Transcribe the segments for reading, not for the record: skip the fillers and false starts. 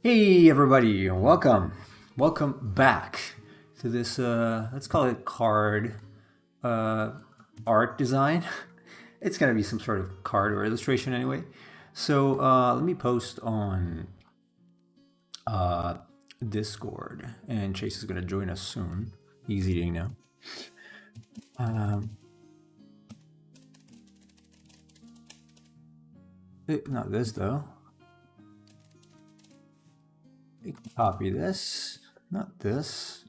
Hey everybody, welcome back to this let's call it card uh, art design. It's gonna be some sort of card or illustration anyway. So let me post on uh, Discord, and Chase is gonna join us soon. He's eating now. Not this though. Copy this, not this.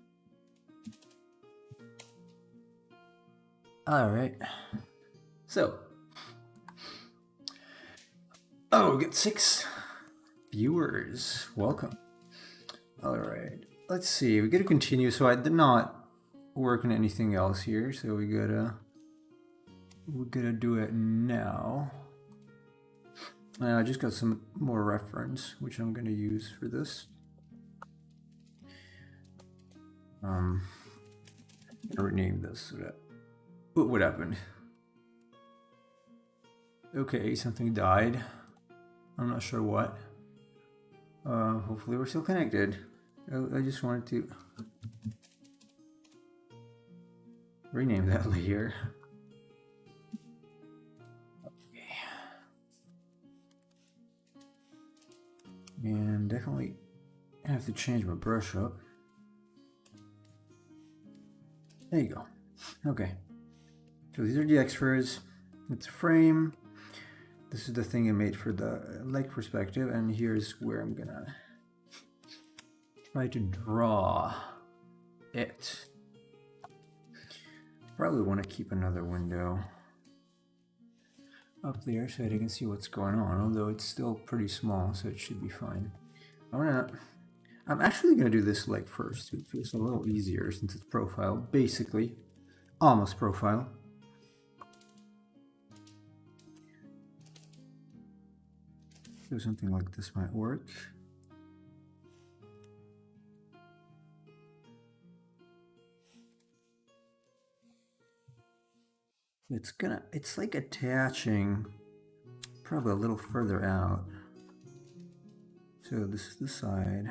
All right. So, we got 6 viewers. Welcome. All right. Let's see. We got to continue. So I did not work on anything else here. So we gotta do it now. I just got some more reference, which I'm gonna use for this. I'm gonna rename this so that what happened? Okay, something died. I'm not sure what. Hopefully we're still connected. I just wanted to rename that layer. Okay. And definitely have to change my brush up. There you go. Okay. So these are the extras. It's a frame. This is the thing I made for the leg perspective, and here's where I'm gonna try to draw it. Probably want to keep another window up there so that I can see what's going on, although it's still pretty small, so it should be fine. I'm actually going to do this leg first. It feels a little easier since it's profile, basically. Almost profile. So something like this might work. It's like attaching probably a little further out. So this is the side.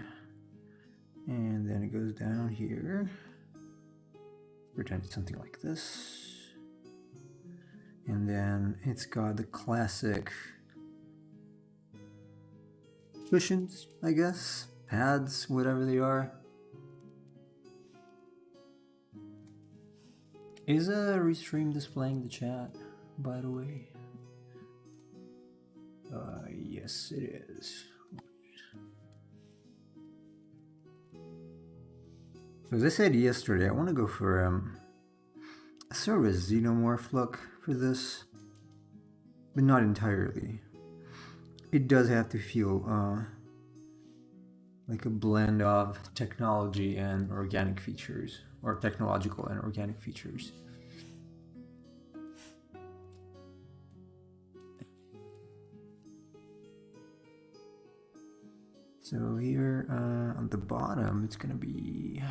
And then it goes down here. Pretend it's something like this. And then it's got the classic cushions, I guess, pads, whatever they are. Is a restream displaying the chat, by the way? Yes, it is. So as I said yesterday, I want to go for a sort of a xenomorph look for this, but not entirely. It does have to feel like a blend of technology and organic features, or technological and organic features. So here on the bottom, it's going to be,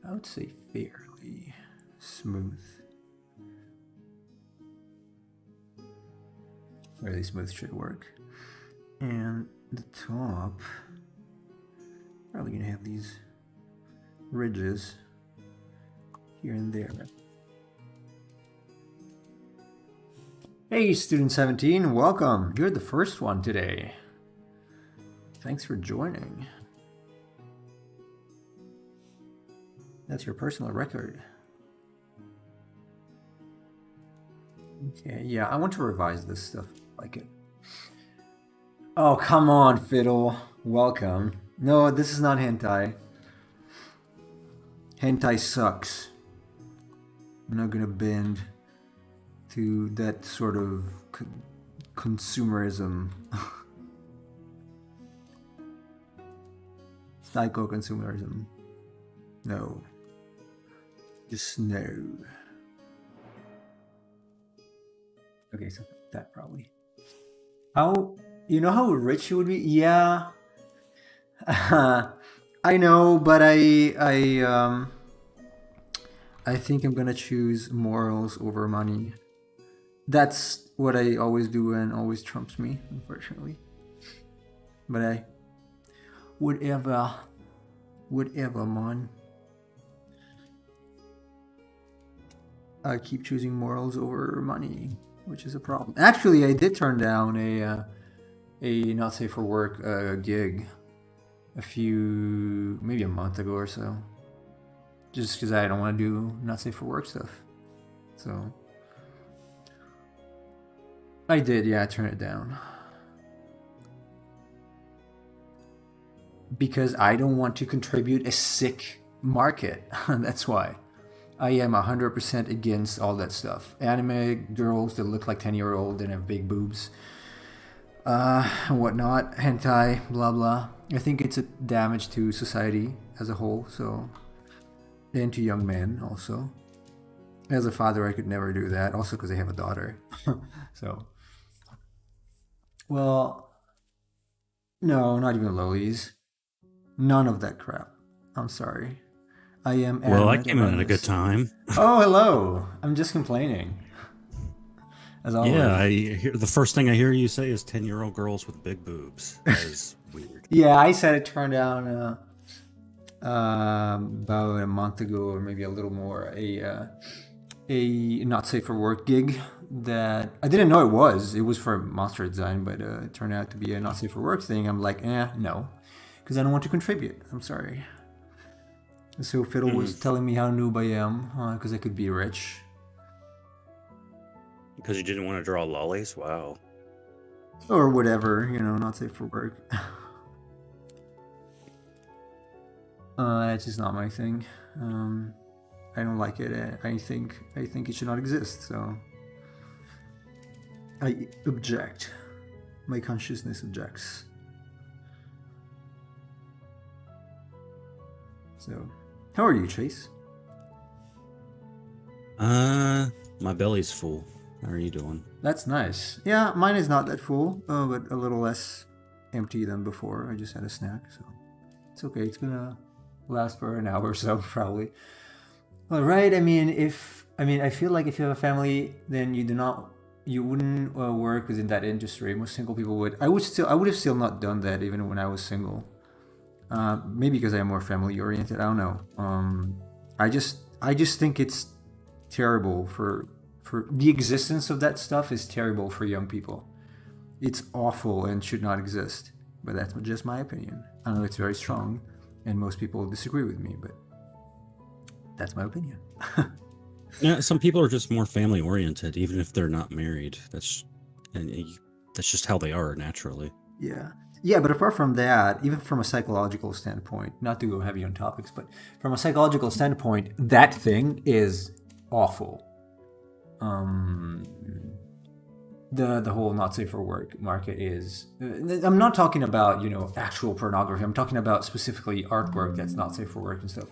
I would say, fairly smooth. Fairly smooth should work. And the top, probably going to have these ridges here and there. Hey, Student 17, welcome. You're the first one today. Thanks for joining. That's your personal record. Okay, yeah, I want to revise this stuff. Like it. Oh, come on, Fiddle. Welcome. No, this is not hentai. Hentai sucks. I'm not gonna bend to that sort of consumerism. Psycho-consumerism. No. Just no. Okay, so that probably. How, you know how rich it would be? Yeah. I know, but I think I'm gonna choose morals over money. That's what I always do and always trumps me, unfortunately. But whatever, man. I keep choosing morals over money, which is a problem. Actually, I did turn down a not safe for work gig maybe a month ago or so, just because I don't want to do not safe for work stuff. So I did, yeah, I turned it down because I don't want to contribute a sick market. That's why. I am 100% against all that stuff. Anime girls that look like 10-year-old and have big boobs, and whatnot, hentai, blah blah. I think it's a damage to society as a whole. So, and to young men also. As a father, I could never do that. Also, because I have a daughter. So, well, no, not even lolis. None of that crap. I'm sorry. I am. Well, I came in at a good time. Oh, hello. I'm just complaining. As always. Yeah, I hear the first thing I hear you say is 10-year-old girls with big boobs. That is weird. Yeah, I said it turned down about a month ago, or maybe a little more. A not safe for work gig that I didn't know it was. It was for monster design, but it turned out to be a not safe for work thing. I'm like, no, because I don't want to contribute. I'm sorry. So Fiddle was telling me how noob I am because I could be rich. Because you didn't want to draw lollies? Wow. Or whatever, not safe for work. It's just not my thing. I don't like it. I think it should not exist. So I object. My consciousness objects. So, how are you, Chase? My belly's full. How are you doing? That's nice. Yeah, mine is not that full, but a little less empty than before. I just had a snack, so it's okay. It's gonna last for an hour or so, probably. Well, right. I feel like if you have a family, then you wouldn't work within that industry. Most single people would. I would have still not done that even when I was single. Maybe because I am more family oriented. I don't know. I just think it's terrible for the existence of that stuff is terrible for young people. It's awful and should not exist. But that's just my opinion. I know it's very strong, and most people disagree with me, but that's my opinion. Yeah, some people are just more family oriented, even if they're not married. That's just how they are naturally. Yeah, but apart from that, even from a psychological standpoint, not to go heavy on topics, but from a psychological standpoint, that thing is awful. The whole not safe for work market is. I'm not talking about actual pornography. I'm talking about specifically artwork that's not safe for work and stuff.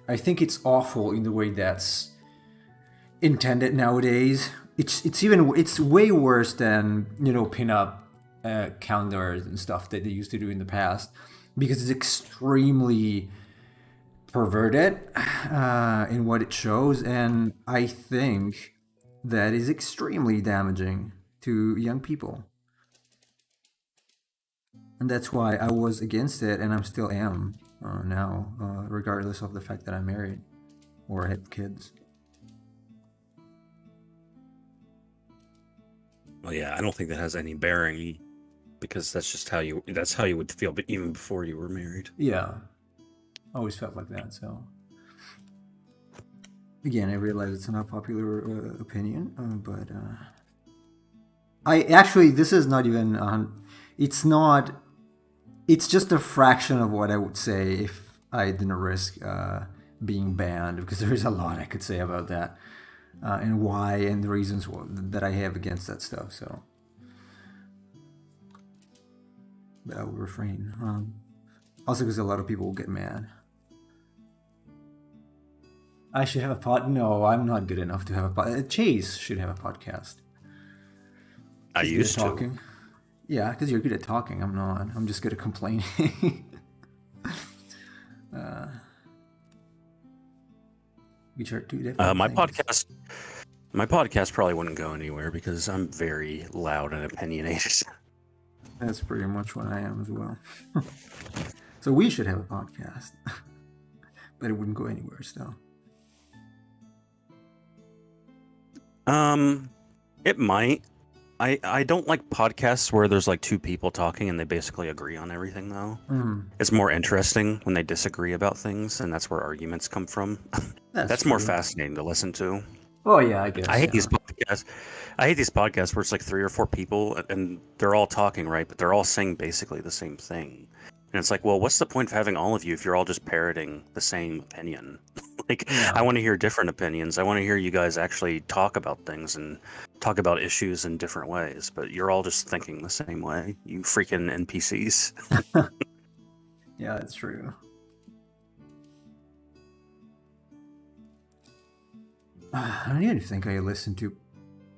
I think it's awful in the way that's intended nowadays. It's way worse than pinup calendars and stuff that they used to do in the past, because it's extremely perverted in what it shows, and I think that is extremely damaging to young people, and that's why I was against it, and I still am now, regardless of the fact that I'm married or have kids. Well, yeah, I don't think that has any bearing, because that's how you would feel, but even before you were married. Yeah, I always felt like that. So again, I realize it's not a popular opinion, but this is not even it's just a fraction of what I would say if I didn't risk being banned, because there's a lot I could say about that, and why, and the reasons that I have against that stuff. So but I will refrain. Also, because a lot of people will get mad. I should have a pod. No, I'm not good enough to have a pod. Chase should have a podcast. I used to. Talking. Yeah, because you're good at talking. I'm not. I'm just good at complaining. Which are two different things. My podcast probably wouldn't go anywhere because I'm very loud and opinionated. That's pretty much what I am as well. So we should have a podcast, but it wouldn't go anywhere still. It might. I don't like podcasts where there's like two people talking and they basically agree on everything though. It's more interesting when they disagree about things, and that's where arguments come from. That's more true. fascinating to listen to. Oh yeah, I guess. I hate these podcasts. I hate these podcasts where it's like 3 or 4 people and they're all talking, right? But they're all saying basically the same thing. And it's like, well, what's the point of having all of you if you're all just parroting the same opinion? Like, Yeah. I want to hear different opinions. I want to hear you guys actually talk about things and talk about issues in different ways. But you're all just thinking the same way. You freaking NPCs. Yeah, that's true. I don't even think I listen to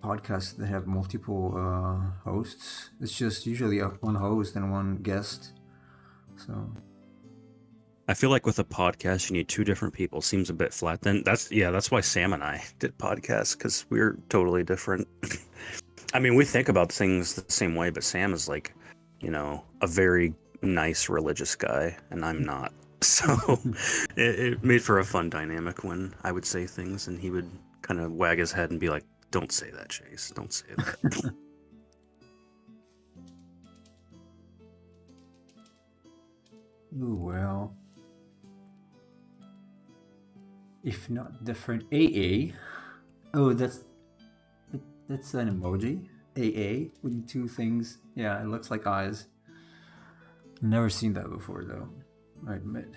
podcasts that have multiple hosts. It's just usually one host and one guest. So I feel like with a podcast, you need 2 different people. Seems a bit flat. Then that's why Sam and I did podcasts, because we're totally different. I mean, we think about things the same way, but Sam is like, a very nice religious guy, and I'm not. So it made for a fun dynamic when I would say things and he would kind of wag his head and be like, "Don't say that, Chase. Don't say that." ooh, well, if not different, AA. Oh, that's an emoji. AA with 2 things. Yeah, it looks like eyes. Never seen that before though, I admit.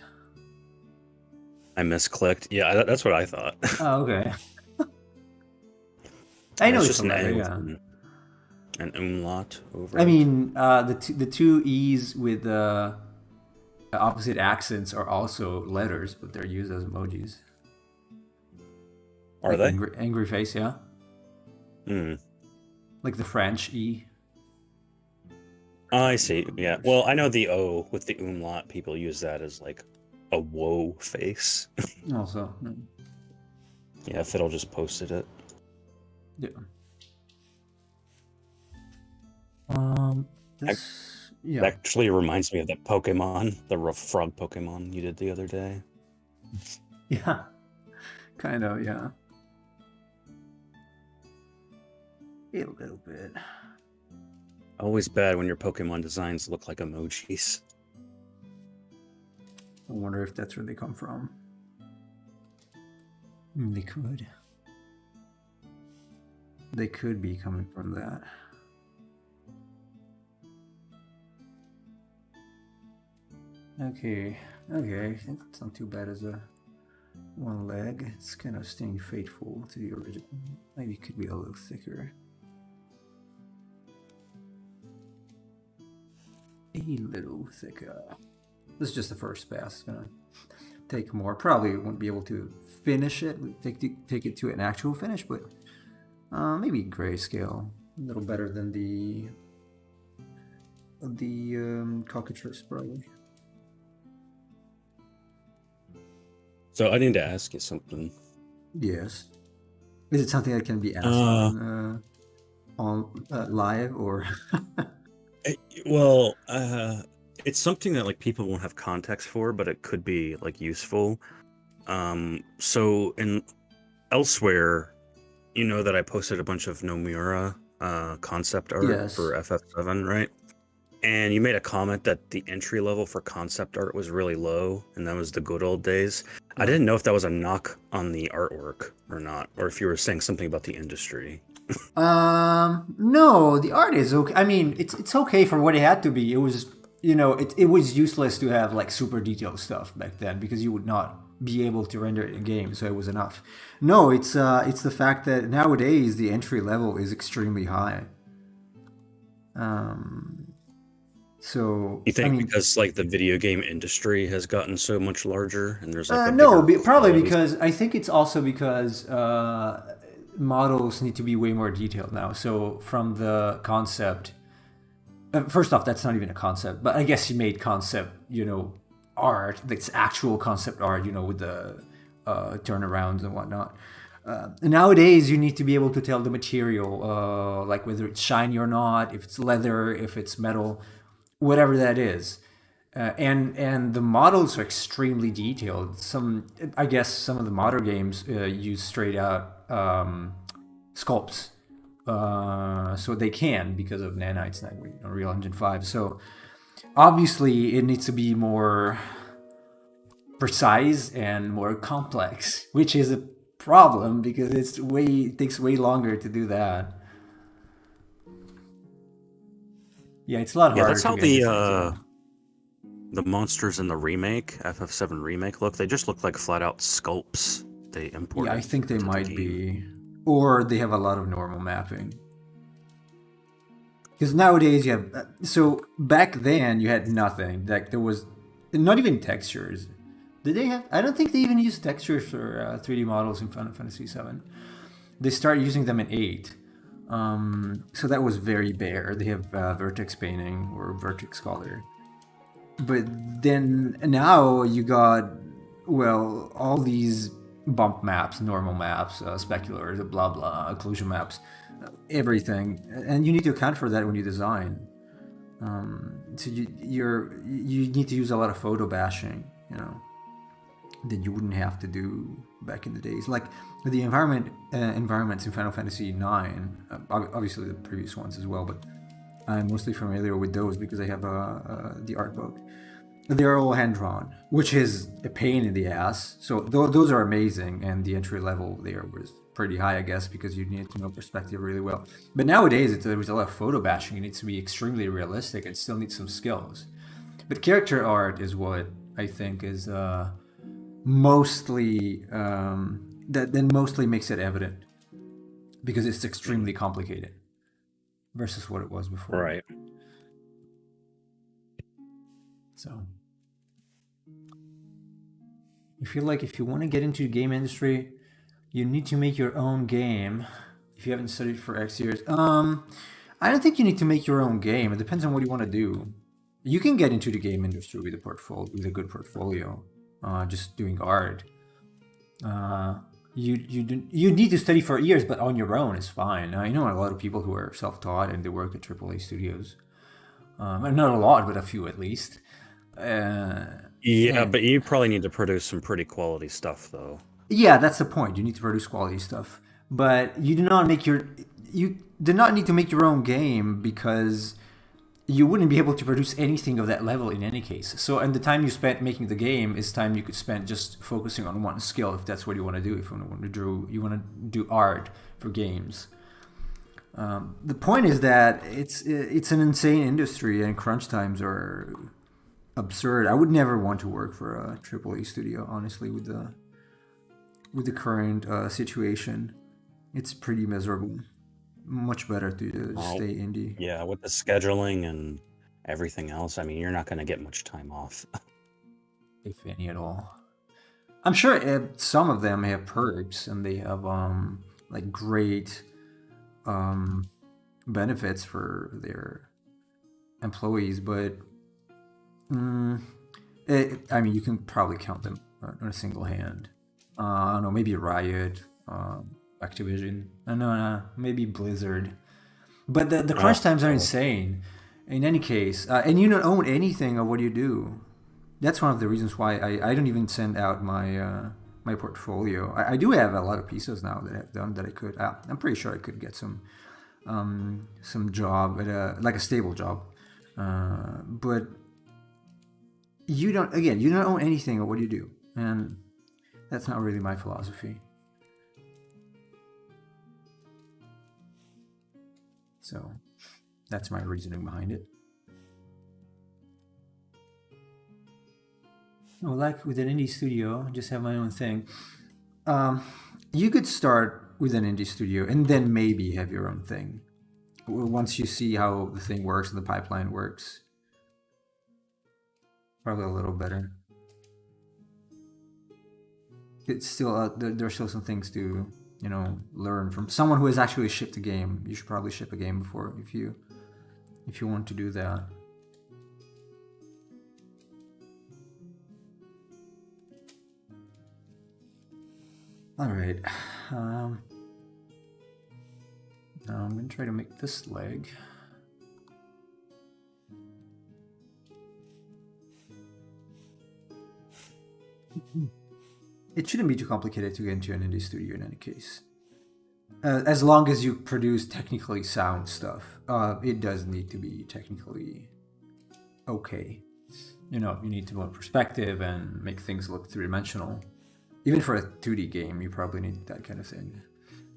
I misclicked. Yeah, that's what I thought. Oh, okay. I know It's it's just an a letter, A yeah. with an umlaut over I it. mean, the two E's with opposite accents are also letters, but they're used as emojis. Are Like they? angry face, yeah. Like the French E. I see. Yeah. Well, I know the O with the umlaut. People use that as like a woe face. Also, Yeah, Fiddle just posted it. yeah. This, yeah. That actually reminds me of that Pokemon, the frog Pokemon you did the other day. Yeah. Kind of, yeah. A little bit. Always bad when your Pokemon designs look like emojis. I wonder if that's where they come from. They could. They could be coming from that. Okay. It's not too bad as a one leg. It's kind of staying faithful to the original. Maybe it could be a little thicker. A little thicker. This is just the first pass. It's gonna take more. Probably won't be able to finish it. Take it to an actual finish, but maybe grayscale. A little better than the cockatrice, probably. So I need to ask you something. Yes. Is it something that can be asked on live or? Well, it's something that like people won't have context for, but it could be like useful. So in elsewhere, you know that I posted a bunch of Nomura concept art Yes. for FF7, right? And you made a comment that the entry level for concept art was really low, and that was the good old days. I didn't know if that was a knock on the artwork or not, or if you were saying something about the industry. No, the art is okay. I mean, it's okay for what it had to be. It was, it was useless to have like super detailed stuff back then because you would not be able to render it in game, so it was enough. No, it's the fact that nowadays the entry level is extremely high. So You think I mean, because like the video game industry has gotten so much larger, and there's like a no, bigger probably quality- because I think it's also because models need to be way more detailed now. So from the concept, first off, that's not even a concept, but I guess he made concept, art, that's actual concept art, with the turnarounds and whatnot. Nowadays, you need to be able to tell the material, like whether it's shiny or not, if it's leather, if it's metal, whatever that is. and the models are extremely detailed. I guess some of the modern games use straight out sculpts, so they can because of nanites, like Unreal Engine 5. So obviously, it needs to be more precise and more complex, which is a problem because it takes way longer to do that. Yeah, it's a lot Yeah, harder that's to how get these things. Yeah. the monsters in the remake, FF7 remake look. They just look like flat out sculpts they Yeah, I imported think they into the might game. be, or they have a lot of normal mapping. Because nowadays you have so back then you had nothing. Like there was not even textures. Did they have? I don't think they even used textures for 3D models in Final Fantasy VII. They started using them in 8. So that was very bare. They have vertex painting or vertex color. But then now you got, well, all these bump maps, normal maps, specular, blah blah, occlusion maps, everything, and you need to account for that when you design. So you need to use a lot of photo bashing, that you wouldn't have to do back in the days. Like the environments in Final Fantasy IX, obviously the previous ones as well, but I'm mostly familiar with those because I have the art book. They're all hand drawn, which is a pain in the ass. So those are amazing, and the entry level there was pretty high, I guess, because you need to know perspective really well. But nowadays, there's a lot of photo bashing. It needs to be extremely realistic. It still needs some skills. But character art is what I think is mostly that then mostly makes it evident because it's extremely complicated versus what it was before. Right. So I feel like if you want to get into the game industry, you need to make your own game. If you haven't studied for X years, I don't think you need to make your own game. It depends on what you want to do. You can get into the game industry with a good portfolio, just doing art. You need to study for years, but on your own is fine. I know a lot of people who are self-taught and they work at AAA studios. Not a lot, but a few at least. But you probably need to produce some pretty quality stuff, though. Yeah, that's the point. You need to produce quality stuff, but you do not need to make your own game because you wouldn't be able to produce anything of that level in any case. So, and the time you spent making the game is time you could spend just focusing on one skill, if that's what you want to do. If you want to do art for games. The point is that it's an insane industry, and crunch times are absurd. I would never want to work for a AAA studio, honestly, with the current situation. It's pretty miserable. Much better to stay indie. Yeah, with the scheduling and everything else, I mean, you're not going to get much time off. If any at all. I'm sure some of them have perks and they have like great benefits for their employees, but I mean, you can probably count them on a single hand. I don't know, maybe Riot, Activision. No, maybe Blizzard. But the crunch times are insane. In any case, and you don't own anything of what you do. That's one of the reasons why I don't even send out my my portfolio. I do have a lot of pieces now that I've done that I could. I'm pretty sure I could get some job at like a stable job, but you don't own anything of what you do, and that's not really my philosophy. So that's my reasoning behind it. Well, like with an indie studio, just have my own thing. You could start with an indie studio and then maybe have your own thing. Once you see how the thing works and the pipeline works, probably a little better. It's still there's still some things to learn from someone who has actually shipped a game. You should probably ship a game before if you want to do that. All right. Now I'm going to try to make this leg. It shouldn't be too complicated to get into an indie studio in any case. As long as you produce technically sound stuff, it does need to be technically okay. You need to put perspective and make things look three-dimensional. Even for a 2D game, you probably need that kind of thing.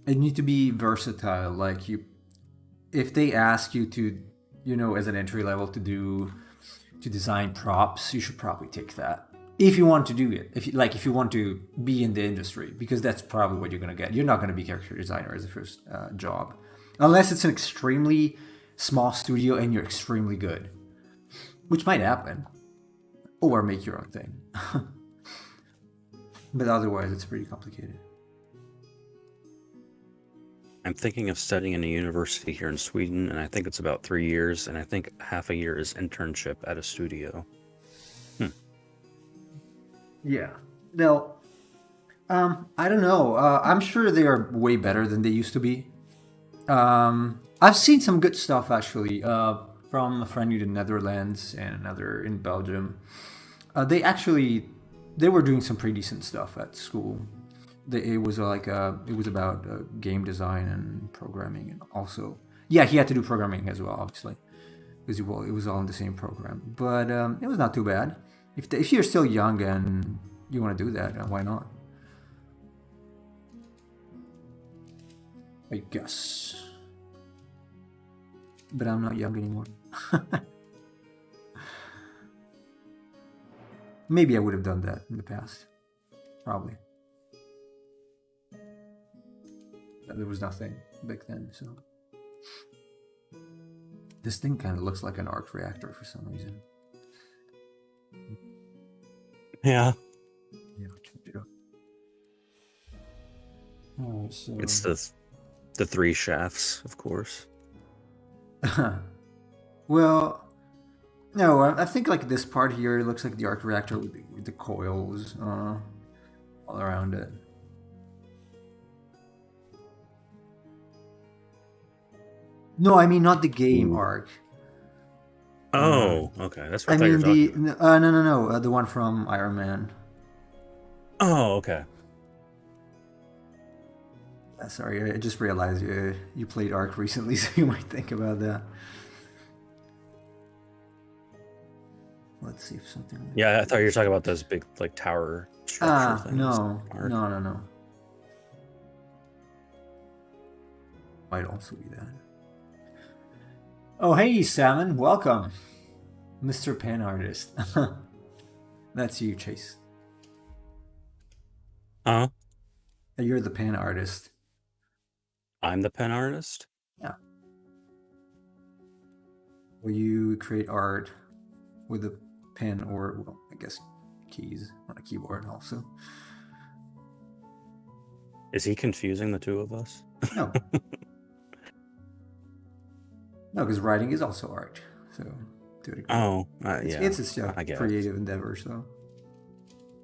You need to be versatile. Like if they ask you to, as an entry level to design props, you should probably take that. If you want to do it, if you want to be in the industry, because that's probably what you're gonna get. You're not gonna be character designer as a first job, unless it's an extremely small studio and you're extremely good, which might happen, or make your own thing. But otherwise, it's pretty complicated. I'm thinking of studying in a university here in Sweden, and I think it's about 3 years, and I think half a year is internship at a studio. Yeah. Now, I don't know. I'm sure they are way better than they used to be. I've seen some good stuff actually from a friend in the Netherlands and another in Belgium. They were doing some pretty decent stuff at school. It was about game design and programming, and also he had to do programming as well, obviously, because it was all in the same program. But it was not too bad. If you're still young and you want to do that, why not? I guess. But I'm not young anymore. Maybe I would have done that in the past. Probably. There was nothing back then, so. This thing kind of looks like an arc reactor for some reason. Yeah. Yeah, change it up. Alright, so. It's the 3 shafts, of course. Well, no, I think like this part here looks like the arc reactor with the coils all around it. No, I mean not the game arc. Oh, okay. That's what I I thought mean you were talking about. no, the one from Iron Man. Oh, okay. Sorry, I just realized you played Arc recently, so you might think about that. Let's see if something. Yeah, I thought you were talking about those big like tower structure things. No. Arc. No. Might also be that. Oh, hey, Salmon, welcome, Mr. Pen Artist. That's you, Chase. Huh? You're the pen artist. I'm the pen artist? Yeah. Will you create art with a pen or, well, I guess keys on a keyboard also? Is he confusing the two of us? No. No, because writing is also art. So, to a degree. Oh, yeah. It's a creative endeavor. So,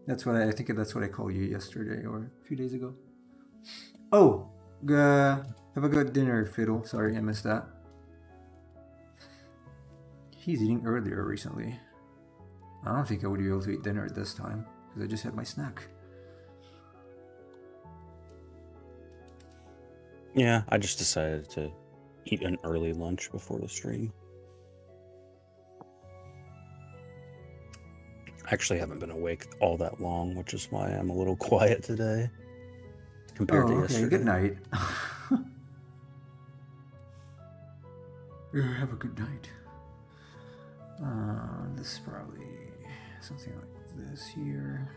that's what I think. That's what I called you yesterday or a few days ago. Oh, have a good dinner, Fiddle. Sorry, I missed that. He's eating earlier recently. I don't think I would be able to eat dinner at this time because I just had my snack. Yeah, I just decided to eat an early lunch before the stream. I actually haven't been awake all that long, which is why I'm a little quiet today compared to yesterday. Good night. Have a good night. This is probably something like this here.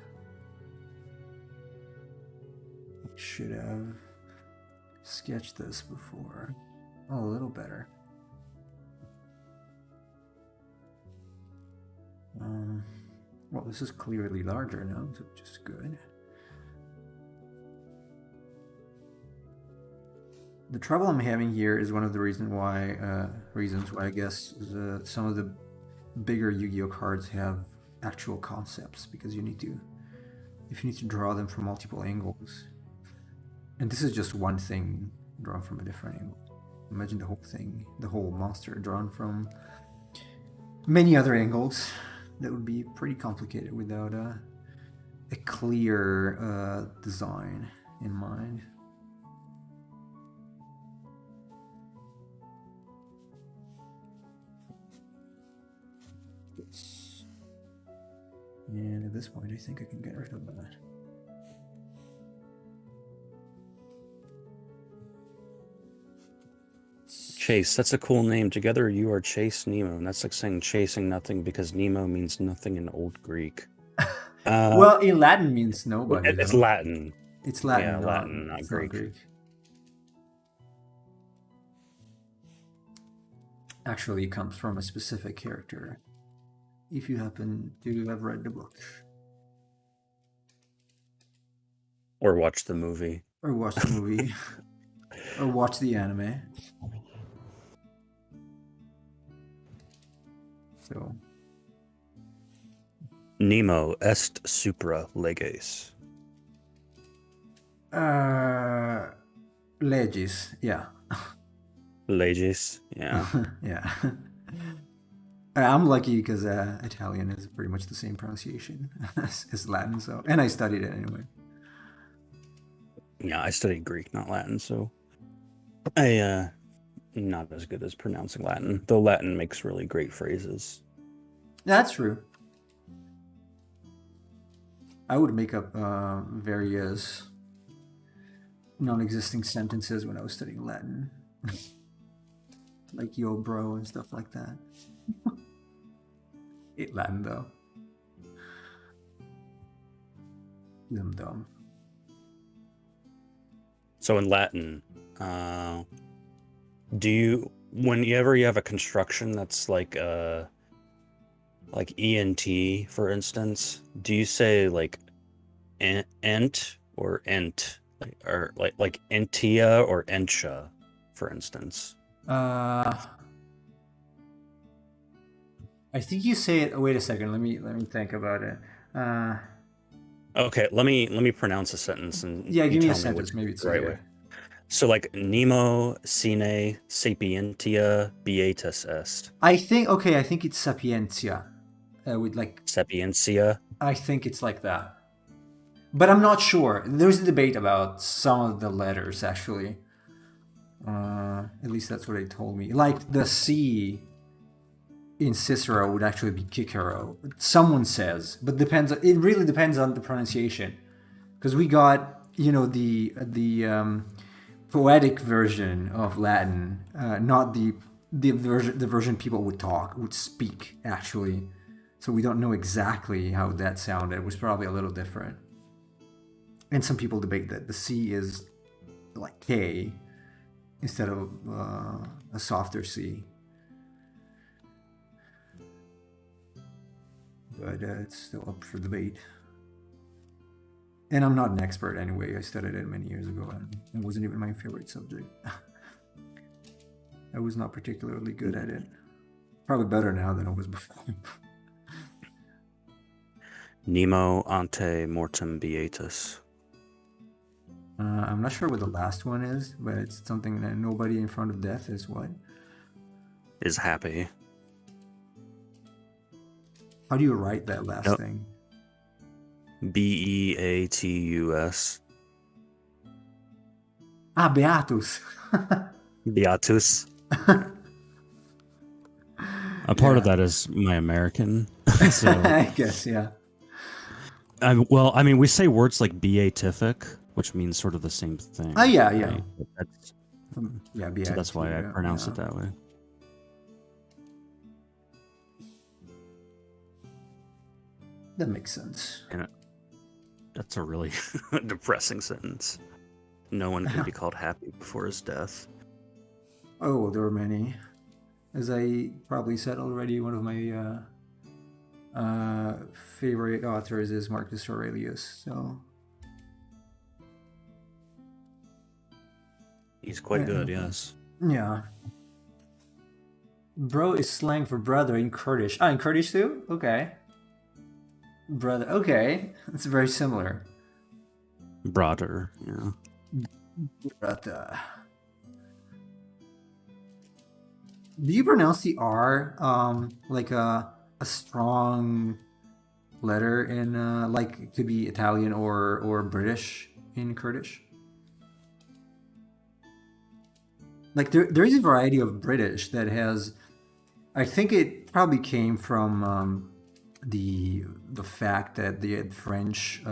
I should have sketched this before. Oh, a little better. Well, this is clearly larger now, so which is good. The trouble I'm having here is one of the reasons why I guess some of the bigger Yu-Gi-Oh cards have actual concepts, because if you need to draw them from multiple angles, and this is just one thing drawn from a different angle. Imagine the whole thing, the whole monster drawn from many other angles. That would be pretty complicated without a clear design in mind. And at this point, I think I can get rid of that. Chase, that's a cool name. Together you are Chase Nemo. And that's like saying chasing nothing because Nemo means nothing in Old Greek. Well, in Latin means nobody. It's though. Latin. It's Latin, Yeah, Latin, not it's Greek. not Greek. Actually, it comes from a specific character. If you happen to have read the book. Or watch the movie. Or watch the movie. Or watch the anime. So. Nemo est supra leges. Legis, yeah. Leges, yeah. Yeah. I'm lucky because Italian is pretty much the same pronunciation as Latin, so, and I studied it anyway. Yeah, I studied Greek, not Latin, so I not as good as pronouncing Latin, though Latin makes really great phrases. That's true. I would make up various non-existing sentences when I was studying Latin. Like yo bro and stuff like that. It Latin though. Dumb. So in Latin, do you, whenever you have a construction that's like ENT, for instance, do you say like ent or ent, or like entia or entia, for instance? I think you say it. Wait a second. Let me think about it. Okay, let me pronounce a sentence and yeah, you give me a tell sentence. which Maybe it's the right way. So like Nemo sine sapientia beatus est. I think it's sapientia. With like Sapientia. I think it's like that, but I'm not sure. There's a debate about some of the letters actually. At least that's what they told me. Like the C in Cicero would actually be Cicero. Someone says, but depends. It really depends on the pronunciation, because we got the poetic version of Latin, not the version people would speak actually. So we don't know exactly how that sounded. It was probably a little different. And some people debate that the C is like K instead of a softer C. But it's still up for debate. And I'm not an expert anyway. I studied it many years ago, and it wasn't even my favorite subject. I was not particularly good at it. Probably better now than I was before. Nemo ante mortem beatus. I'm not sure what the last one is, but it's something that nobody in front of death is what? Is happy. How do you write that last thing? Beatus. Ah, beatus. Beatus. A part of that is my American. So I guess, yeah. We say words like beatific, which means sort of the same thing. Oh, yeah, right? yeah. So that's why I pronounce it that way. That makes sense. And that's a really depressing sentence. No one can be called happy before his death. Oh, there are many. As I probably said already, one of my favorite authors is Marcus Aurelius. So He's quite good, yes. yeah. Bro is slang for brother in Kurdish. Ah, in Kurdish too? Okay. Brother. Okay. It's very similar. Brother, yeah. Brother. Do you pronounce the R like a strong letter in like it could be Italian or British in Kurdish? Like there is a variety of British that has. I think it probably came from the fact that the French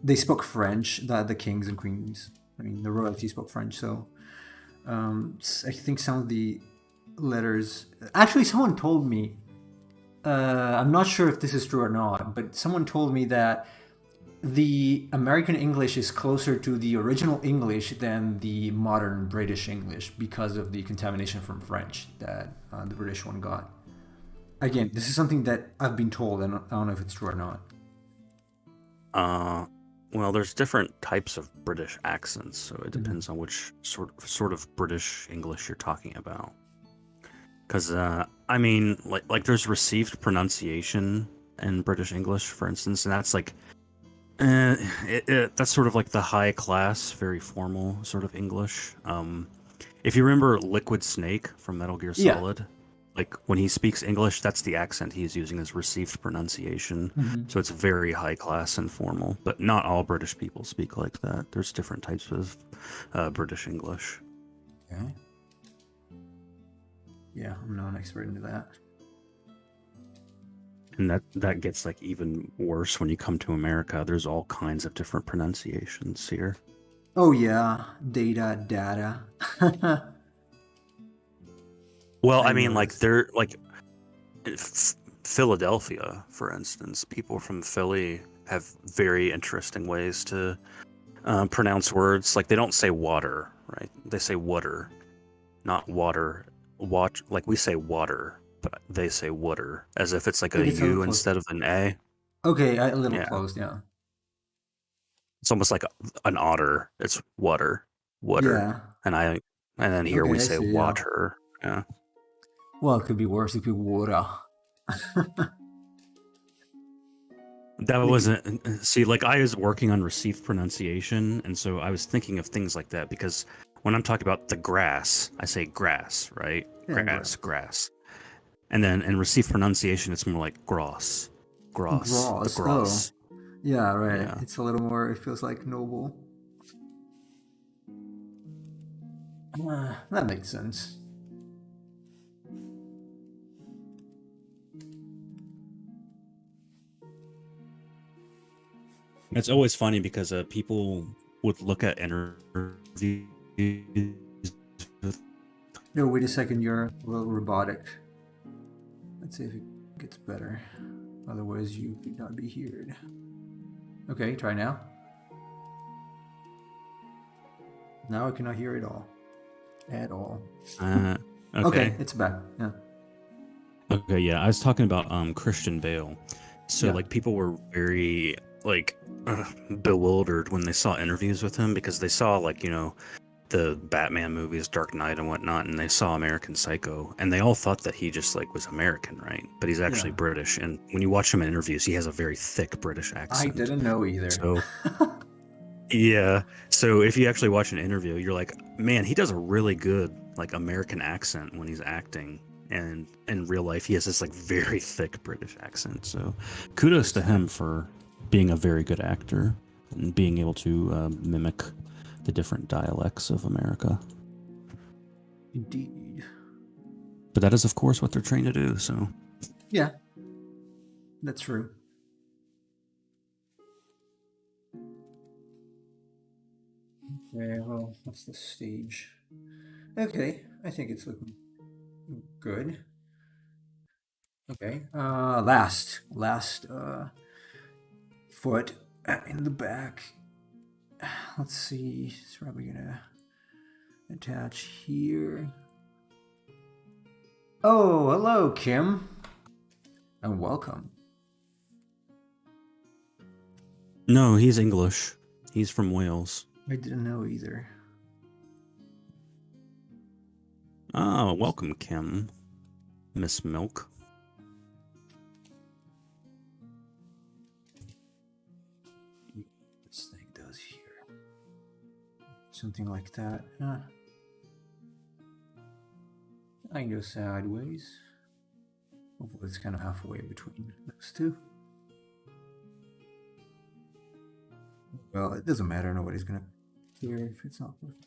they spoke French, the kings and queens. I mean, the royalty spoke French, so I think some of the letters. Actually, someone told me. I'm not sure if this is true or not, but someone told me that the American English is closer to the original English than the modern British English because of the contamination from French that the British one got. Again, this is something that I've been told, and I don't know if it's true or not. Well, there's different types of British accents, so it depends on which sort of British English you're talking about. Because I mean, like there's received pronunciation in British English, for instance, and that's like that's sort of like the high class, very formal sort of English. If you remember Liquid Snake from Metal Gear Yeah. Solid, like when he speaks English, that's the accent he's using as received pronunciation. So it's very high class and formal, but not all British people speak like that. There's different types of British English. Okay. Yeah, I'm not an expert into that. And that gets like even worse when you come to America. There's all kinds of different pronunciations here. Oh yeah, data. Well, I I mean, like noticed. they're like Philadelphia, for instance. People from Philly have very interesting ways to pronounce words. Like they don't say water, right? They say water, not water. Watch, like we say water, but they say water, as if it's like Like a it's a little U close. instead of an A. Okay, a little Yeah, close. Yeah. it's almost like an otter. It's water, Yeah. and then here we Okay, I say see. Yeah. water. Yeah. Well, it could be worse. It could be water. That Like, wasn't see, like I was working on received pronunciation, and so I was thinking of things like that because when I'm talking about the grass, I say grass, right? yeah, Grass, grass. And then in received pronunciation, it's more like the gross. Oh, grass. yeah, right. Yeah. It's a little more. It feels like noble. That makes sense. It's always funny because people would look at interviews with No, wait a second. You're a little robotic. Let's see if it gets better. Otherwise, you could not be heard. Okay, try now. Now I cannot hear it all. At all. uh, Okay, okay. it's back. Yeah. Okay, yeah. I was talking about Christian Bale. So Yeah. like people were very like bewildered when they saw interviews with him because they saw like, the Batman movies, Dark Knight and whatnot, and they saw American Psycho, and they all thought that he just like was American, right? But he's actually Yeah. British, and when you watch him in interviews, he has a very thick British I accent. didn't know either. So yeah, so if you actually watch an interview, you're like, man, he does a really good like American accent when he's acting, and in real life, he has this like very thick British accent. So kudos to him for being a very good actor and being able to mimic the different dialects of America. Indeed. But that is, of course, what they're trained to do. So Yeah, that's true. Okay, well, what's the stage? Okay, I think it's looking good. Okay, last foot in the back. Let's see, it's probably gonna attach here. Oh, hello, Kim, and welcome. no, he's English. He's from Wales. I didn't know either. Oh, welcome, Kim, Miss Milk. This thing does here something like that. I go sideways. Hopefully it's kind of halfway between those two. Well, it doesn't matter. Nobody's gonna care if it's not perfect.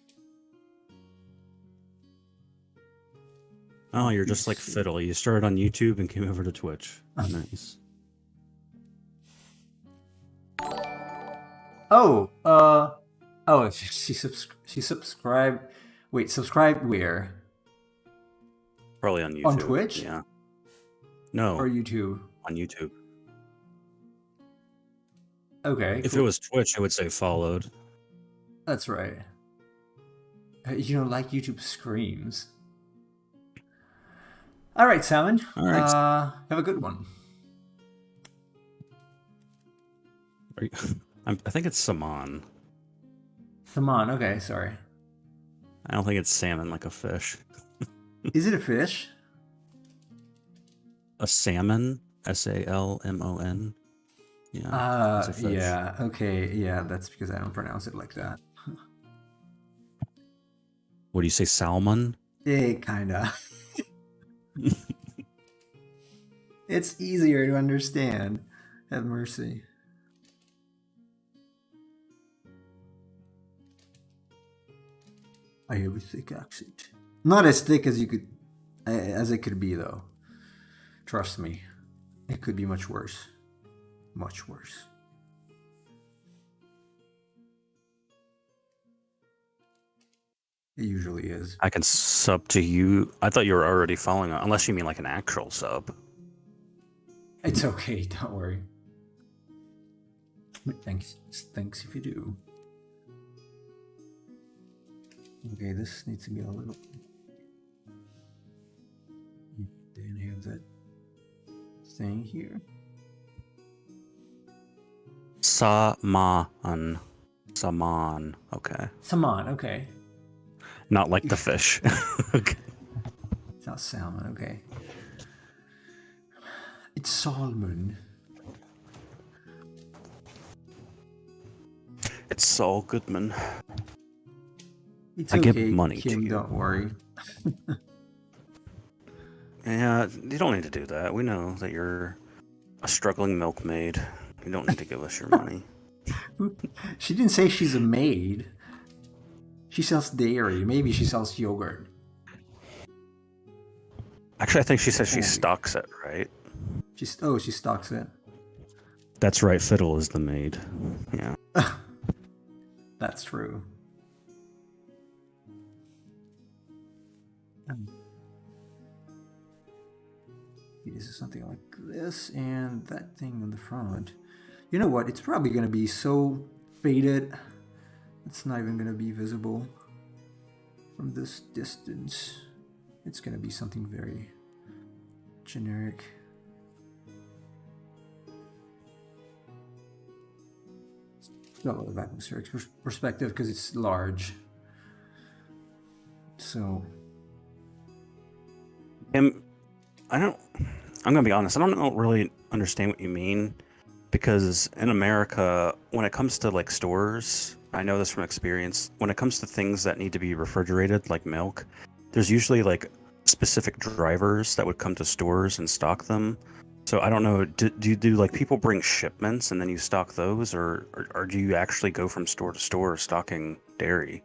Oh, you're just like Fiddle. You started on YouTube and came over to Twitch. Nice. She subscribed. Wait, subscribed where? Probably on YouTube. On Twitch? Yeah. No. Or YouTube? On YouTube. Okay. If it was Twitch, it would say followed. That's right. You don't like YouTube screams. All right, Salmon. All right. Have a good one. I think it's salmon. Salmon. Okay, sorry. I don't think it's salmon like a fish. Is it a fish? A salmon? SALMON? Yeah. It's a fish. Yeah. Okay. Yeah, that's because I don't pronounce it like that. What do you say, salmon? Kinda. It's easier to understand. Have mercy. I have a thick accent. Not as thick as it could be, though. Trust me, it could be much worse. Much worse. It usually is. I can sub to you. I thought you were already following, unless you mean like an actual sub. It's okay, don't worry. Thanks if you do. Okay, this needs to be a little. Then have that thing here. Saman. Saman. Okay. Salmon, okay. Not like the fish. Okay. It's not salmon, okay. It's salmon. It's Saul Goodman. It's I okay, give money Kim, to you. don't worry. Yeah, you don't need to do that. We know that you're a struggling milkmaid. You don't need to give us your money. She didn't say she's a maid. She sells dairy. Maybe she sells yogurt. Actually, I think she says she stocks it, right? She stocks it. That's right, Fiddle is the maid. Yeah. That's true. This is something like this, and that thing on the front. You know what? It's probably going to be so faded, it's not even going to be visible from this distance. It's going to be something very generic. Got a lot of atmospheric perspective because it's large. So. I'm gonna be honest. I don't really understand what you mean, because in America, when it comes to like stores, I know this from experience. When it comes to things that need to be refrigerated, like milk, there's usually like specific drivers that would come to stores and stock them. So I don't know. Do like people bring shipments and then you stock those, or do you actually go from store to store stocking dairy?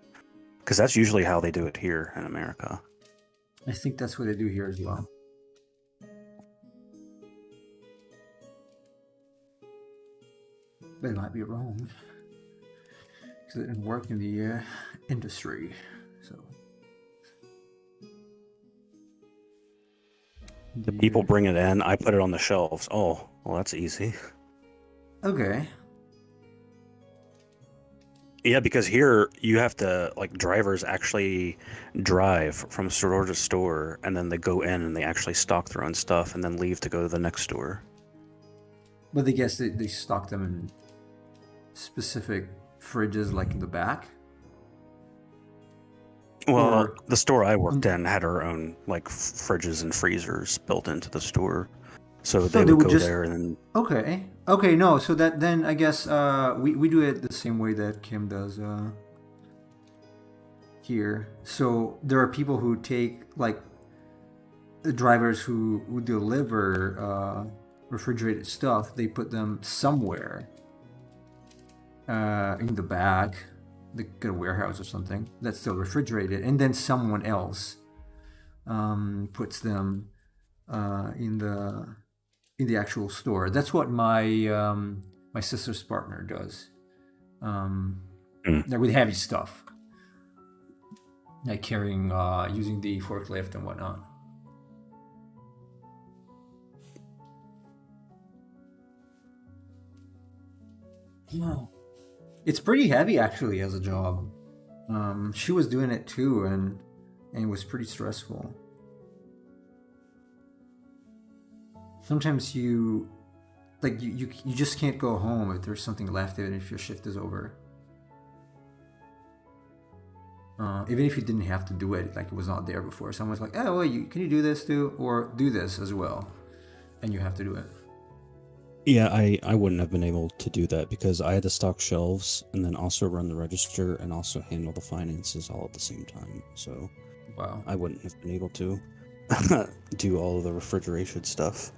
Because that's usually how they do it here in America. I think that's what they do here as well. They might be wrong, because it didn't work in the industry. So the people bring it in, I put it on the shelves. Oh, well, that's easy. Okay. Yeah, because here you have to, like, drivers actually drive from store to store, and then they go in and they actually stock their own stuff and then leave to go to the next store. But I guess they stock them in specific fridges, like in the back. Well, the store I worked in had our own like fridges and freezers built into the store, so they would go there and then. Okay, no. So that then I guess we do it the same way that Kim does here. So there are people who take like the drivers who deliver refrigerated stuff, they put them somewhere in the back. They get a warehouse or something that's still refrigerated, and then someone else puts them in the actual store. That's what my sister's partner does. With heavy stuff, like carrying, using the forklift and whatnot. Yeah. It's pretty heavy actually as a job. She was doing it too, and it was pretty stressful. Sometimes you just can't go home if there's something left, even if your shift is over. Even if you didn't have to do it, like it was not there before. Someone's like, "Oh, well, can you do this too, or do this as well?" And you have to do it. Yeah, I wouldn't have been able to do that because I had to stock shelves and then also run the register and also handle the finances all at the same time. So Wow. I wouldn't have been able to do all of the refrigeration stuff.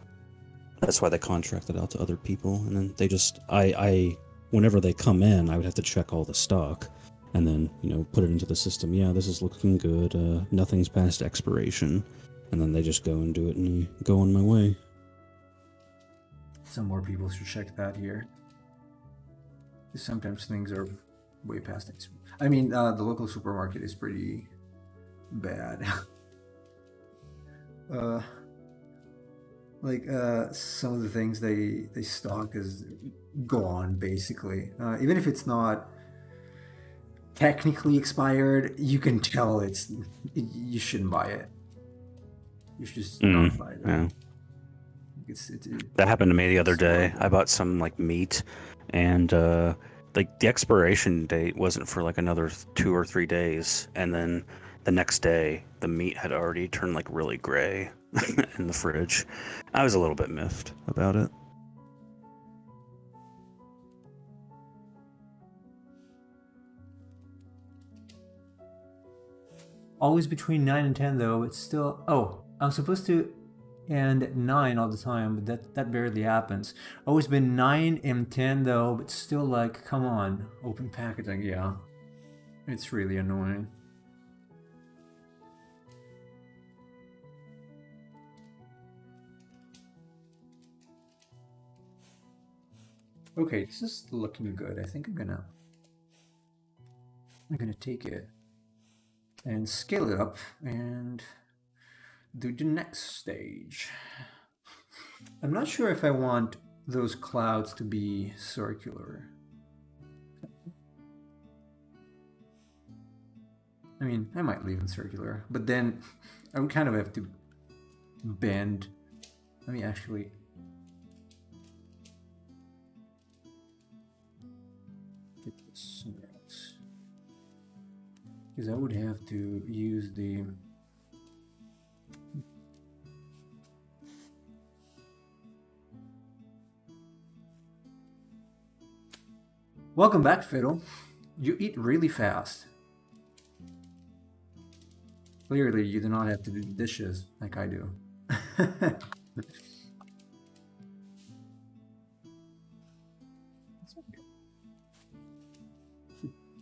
That's why they contracted out to other people, and then they just I whenever they come in, I would have to check all the stock and then, put it into the system. Yeah, this is looking good. Nothing's past expiration. And then they just go and do it and go on my way. Some more people should check that here. Sometimes things are way past it. I mean, the local supermarket is pretty bad. Some of the things they stock is gone, basically. Even if it's not technically expired, you can tell you shouldn't buy it. You should just not buy it. Yeah. That happened to me the other day. horrible. I bought some meat, and the expiration date wasn't for another 2 or 3 days, and then the next day the meat had already turned really gray in the fridge. I was a little bit miffed about it. Always between 9 and 10 though. It's still, I'm supposed to end at 9 all the time, but that barely happens. Always been 9 and 10 though, but still come on, open packaging. Yeah, it's really annoying. Okay, this is looking good. I think I'm gonna take it and scale it up and do the next stage. I'm not sure if I want those clouds to be circular. I mean, I might leave them circular, but then I would kind of have to bend. Let me actually. Get this somewhere else. Because I would have to use the. Welcome back, Fiddle. You eat really fast. Clearly, you do not have to do dishes like I do.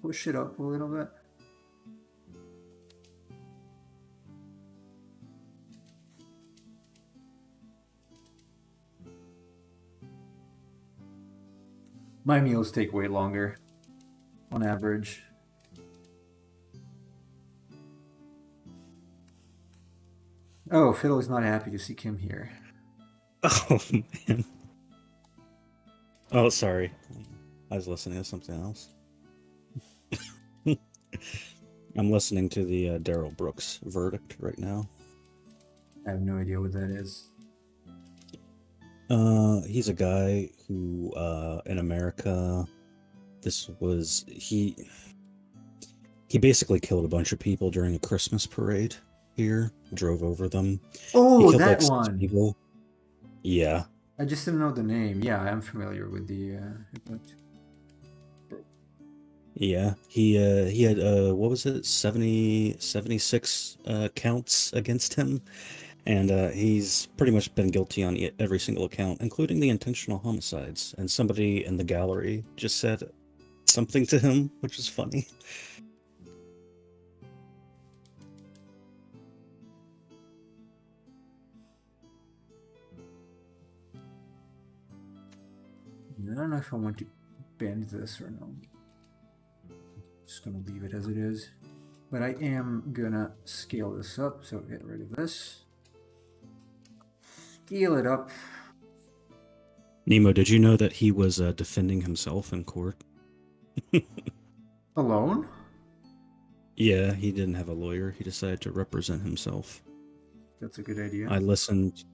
Push it up a little bit. My meals take way longer, on average. Oh, Fiddle is not happy to see Kim here. Oh, man. Oh, sorry. I was listening to something else. I'm listening to the Daryl Brooks verdict right now. I have no idea what that is. He's a guy who, in America, he basically killed a bunch of people during a Christmas parade here, drove over them. Oh, that one. People. Yeah. I just didn't know the name. Yeah, I'm familiar with the. Yeah, he had what was it, 76 counts against him, And he's pretty much been guilty on every single account, including the intentional homicides. And somebody in the gallery just said something to him, which is funny. I don't know if I want to bend this or not. Just gonna leave it as it is. But I am gonna scale this up, so get rid of this. Scale it up. Nemo, did you know that he was defending himself in court? Alone? Yeah, he didn't have a lawyer. He decided to represent himself. That's a good idea. I listened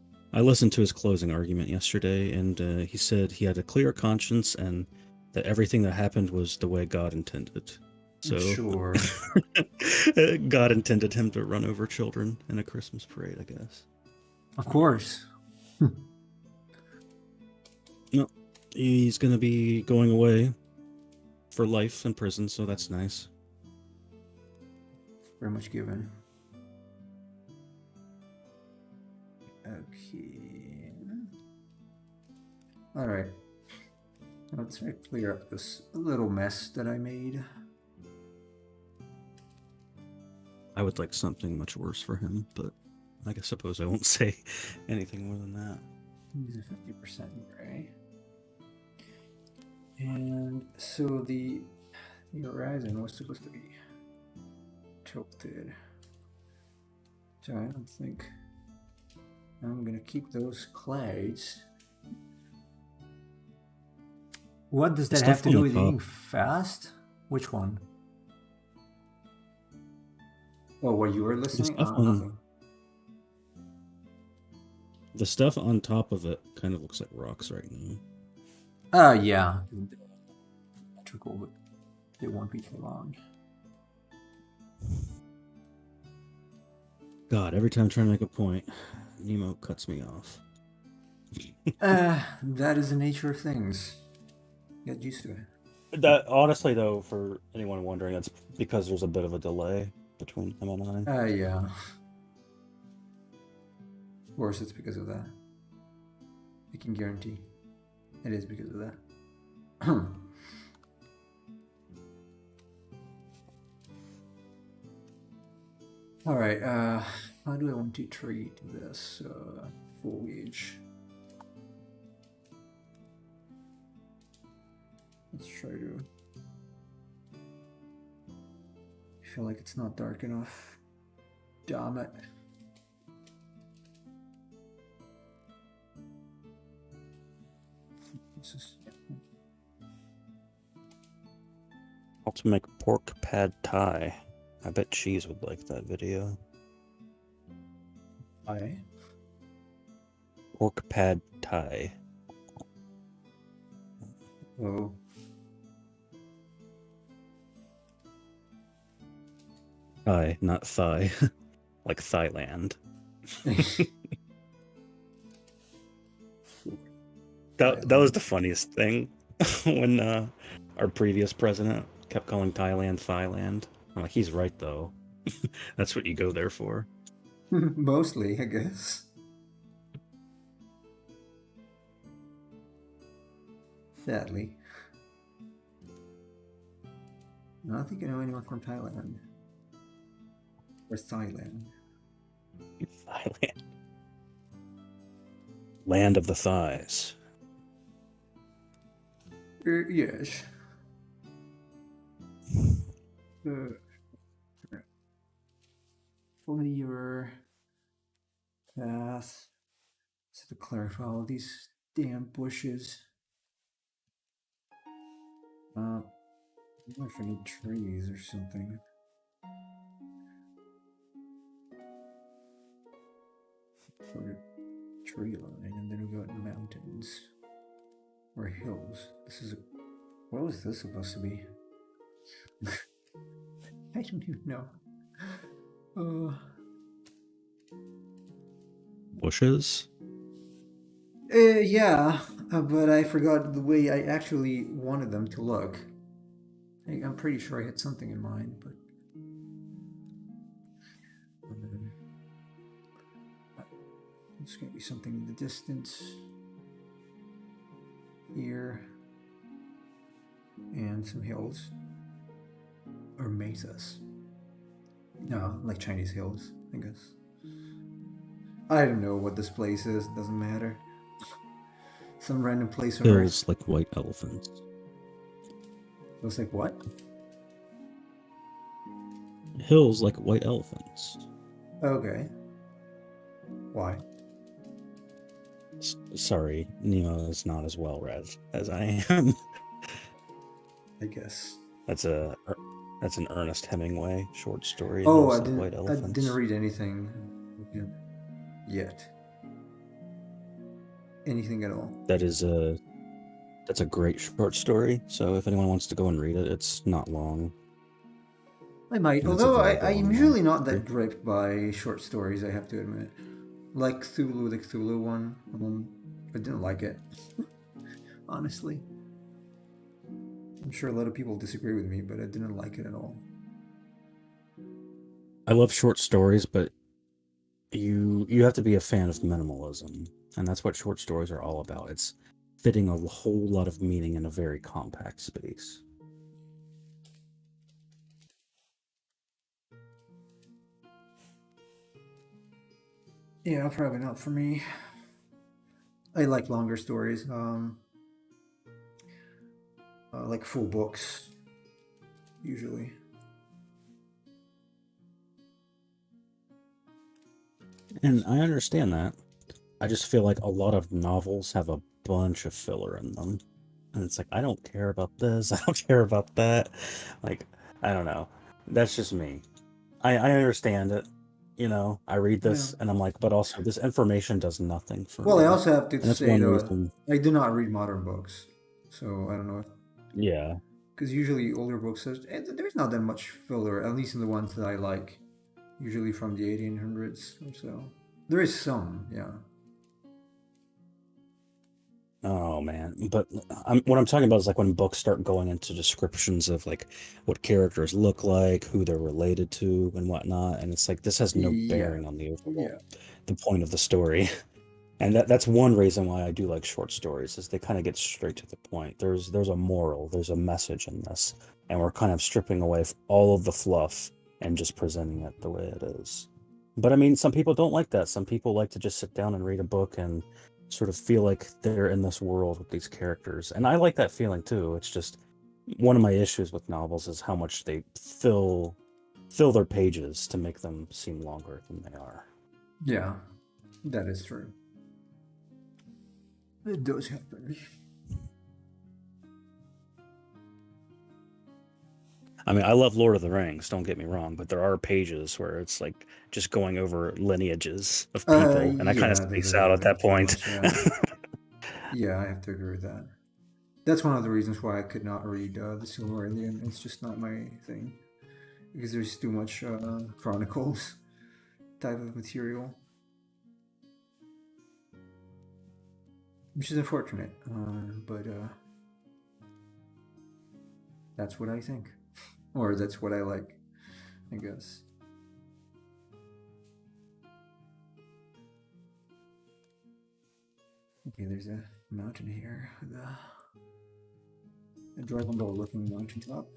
to his closing argument yesterday, and he said he had a clear conscience and that everything that happened was the way God intended. So Sure. God intended him to run over children in a Christmas parade, I guess. Of course. No, he's going to be going away for life in prison, so that's nice. Very much given. Okay. Alright. Let's try to clear up this little mess that I made. I would like something much worse for him, but I suppose I won't say anything more than that. Use a 50% gray. And so the horizon was supposed to be tilted. So I don't think I'm gonna keep those clays. What does that have to do with being fast? Which one? Oh, what you were listening? Nothing. The stuff on top of it kind of looks like rocks right now. Yeah. Electrical, but it won't be for long. God, every time I'm trying to make a point, Nemo cuts me off. That is the nature of things. Get used to it. That honestly, though, for anyone wondering, it's because there's a bit of a delay between him and I. Yeah. Of course, it's because of that. I can guarantee it is because of that. All right. How do I want to treat this foliage? Let's try to. I feel like it's not dark enough. Damn it. This is. I'll to make pork pad thai. I bet Cheese would like that video. Aye. Pork pad thai. Oh. Thai, not thigh. Like Thailand. That was the funniest thing when our previous president kept calling Thailand Thailand. I'm like, he's right though. That's what you go there for. Mostly, I guess. Sadly. I don't think I know anyone from Thailand. Or Thailand. Thailand. Land of the thighs. Yes. Clear path to clarify all these damn bushes. I don't know if I need trees or something. For a tree line, and then we got mountains or hills. This is what was this supposed to be? I don't even know. Bushes? Yeah, but I forgot the way I actually wanted them to look. I'm pretty sure I had something in mind, but There's gonna be something in the distance here, and some hills or mesas. No, like Chinese hills, I guess. I don't know what this place is. Doesn't matter. Some random place on Earth. Hills like white elephants. Looks like what? Hills like white elephants. Okay. Why? Sorry, Nemo is not as well read as I am. I guess. That's an Ernest Hemingway short story. Oh, Hills I Like didn't. White I Elephants. didn't read anything yet. Anything at all. That's a great short story. So if anyone wants to go and read it, it's not long. I might, And it's although available I'm online. usually not that gripped by short stories, I have to admit. Like Cthulhu, the Cthulhu one, I didn't like it. Honestly. I'm sure a lot of people disagree with me, but I didn't like it at all. I love short stories, but you have to be a fan of minimalism, and that's what short stories are all about. It's fitting a whole lot of meaning in a very compact space. Yeah, probably not for me. I like longer stories, like full books, usually. And I understand that. I just feel like a lot of novels have a bunch of filler in them. And it's like, I don't care about this, I don't care about that. Like, I don't know. That's just me. I understand it. You know, I read this and I'm like, but also this information does nothing for me. Well, I also have to And that's say, one though, reason. I do not read modern books, so I don't know. Yeah. Because usually older books, there's not that much filler, at least in the ones that I like. Usually from the 1800s or so. There is some, yeah. Oh man, but what I'm talking about is like when books start going into descriptions of like what characters look like, who they're related to, and whatnot, and it's like this has no Yeah. bearing on the overall Yeah. the point of the story. And that's one reason why I do like short stories, is they kind of get straight to the point. There's a moral, there's a message in this, and we're kind of stripping away all of the fluff and just presenting it the way it is. But I mean, some people don't like that. Some people like to just sit down and read a book and sort of feel like they're in this world with these characters. And I like that feeling too. It's just one of my issues with novels is how much they fill their pages to make them seem longer than they are. Yeah, that is true. It does happen. I mean, I love Lord of the Rings, don't get me wrong, but there are pages where it's like just going over lineages of people, and I kind of space out at that point. Yeah, I have to agree with that. That's one of the reasons why I could not read the Silmarillion. It's just not my thing. Because there's too much Chronicles type of material. Which is unfortunate, but that's what I think. Or that's what I like, I guess. Okay, there's a mountain here. A Dragon Ball looking mountaintop.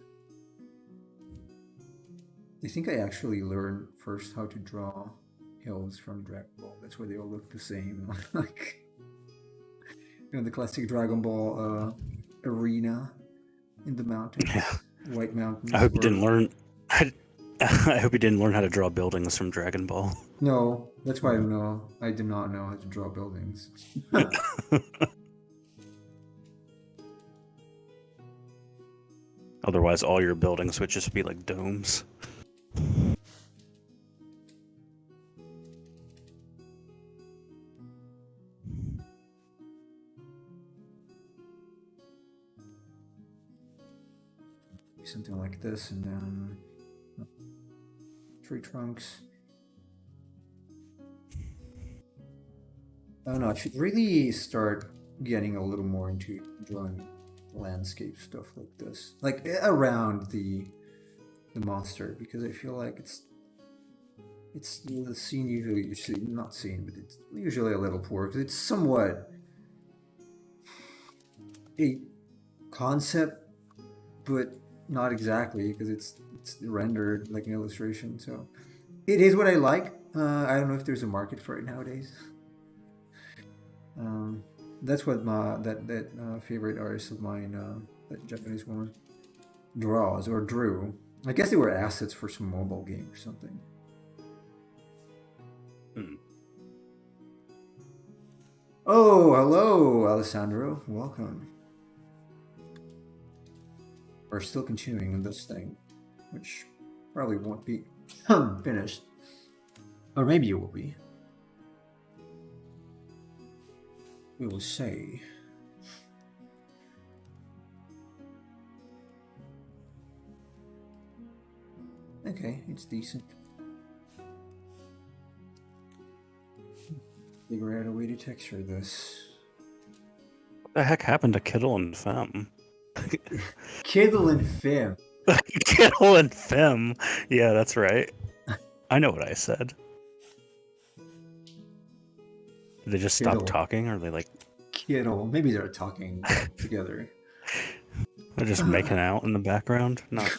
I think I actually learned first how to draw hills from Dragon Ball. That's why they all look the same. Like, you know, the classic Dragon Ball arena in the mountains. Yeah. White mountains. I hope you didn't learn. I hope you didn't learn how to draw buildings from Dragon Ball. No, that's why I did not know how to draw buildings. Otherwise, all your buildings would just be like domes. Something like this, and then tree trunks. I don't know, I should really start getting a little more into drawing landscape stuff like this. Like around the monster, because I feel like It's the scene usually not scene, but it's usually a little poor because it's somewhat a concept, but not exactly because it's rendered like an illustration. So it is what I like. I don't know if there's a market for it nowadays. Um, that's what my that favorite artist of mine, that Japanese woman, draws or drew. I guess they were assets for some mobile game or something. Hmm. Oh, hello, Alessandro. Welcome. We're still continuing in this thing, which probably won't be finished. Or maybe it will be. We will say. Okay, it's decent. Figure out a way to texture this. What the heck happened to Kittle and Fem? Kittle and Fem. Kittle and Fem. Yeah, that's right. I know what I said. Did they just stop Kittle. talking, or are they like Kittle. Maybe they're talking together. they're just making out in the background, not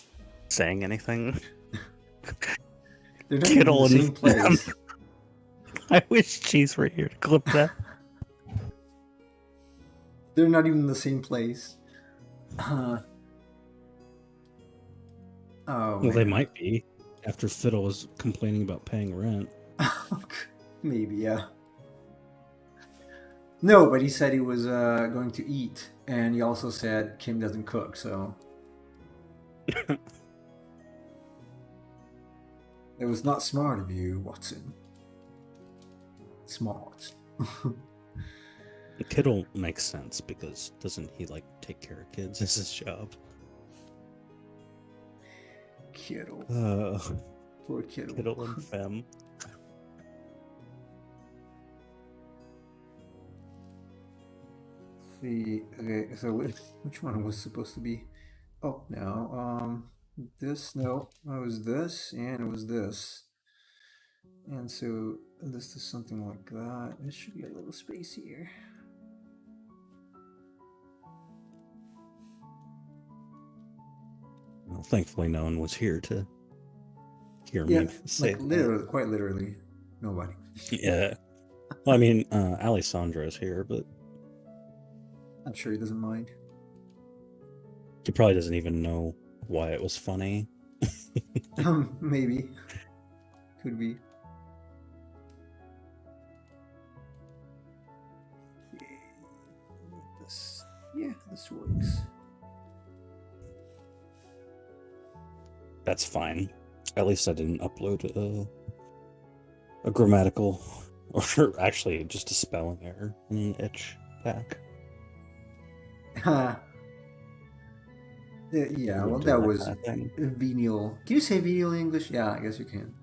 saying anything? They're not even in the same place. I wish Cheese were here to clip that. They're not even in the same place. Oh, Well, they might be after Fiddle was complaining about paying rent. Maybe, yeah. No, but he said he was going to eat, and he also said Kim doesn't cook, so. It was not smart of you, Watson. Smart. Kittle makes sense because doesn't he like take care of kids? It's his job. Kittle. Poor Kittle. Kittle and Fem. See, okay, so which one was supposed to be? Oh, no, this, no, it was this, and it was this. And so this is something like that. There should be a little space here. Well, thankfully, no one was here to hear Yeah, me say like that. literally, quite literally, nobody. Yeah. Well, I mean, Alessandro's here, but I'm sure he doesn't mind. he probably doesn't even know why it was funny. Maybe. Could be. Okay. This, yeah, this works. That's fine. At least I didn't upload a grammatical, or actually just a spelling error in an itch pack. Yeah, well, do that that was kind of thing. venial. Can you say venial in English? Yeah, I guess you can.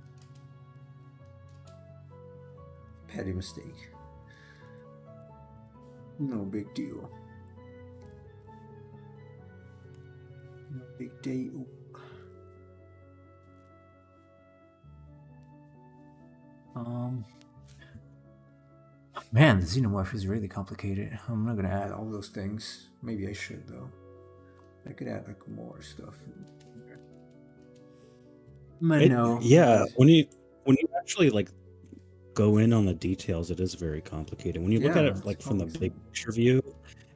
Petty mistake. No big deal. No big deal. Man, the xenomorph is really complicated. I'm not gonna add all those things. Maybe I should though. I could add like more stuff. No. Yeah, when you actually like go in on the details, it is very complicated. When you look at Yeah, it like it's from the always big that. picture view,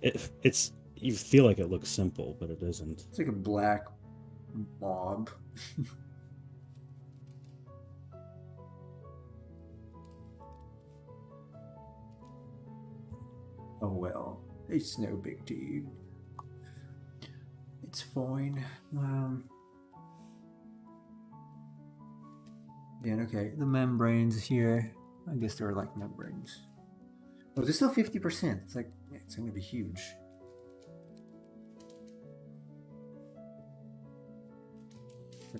it's you feel like it looks simple, but it isn't. It's like a black mob. Oh well, it's no big deal. It's fine. Yeah, okay. The membranes here. I guess they're like membranes. Oh, there's still 50%. It's like, yeah, it's gonna be huge.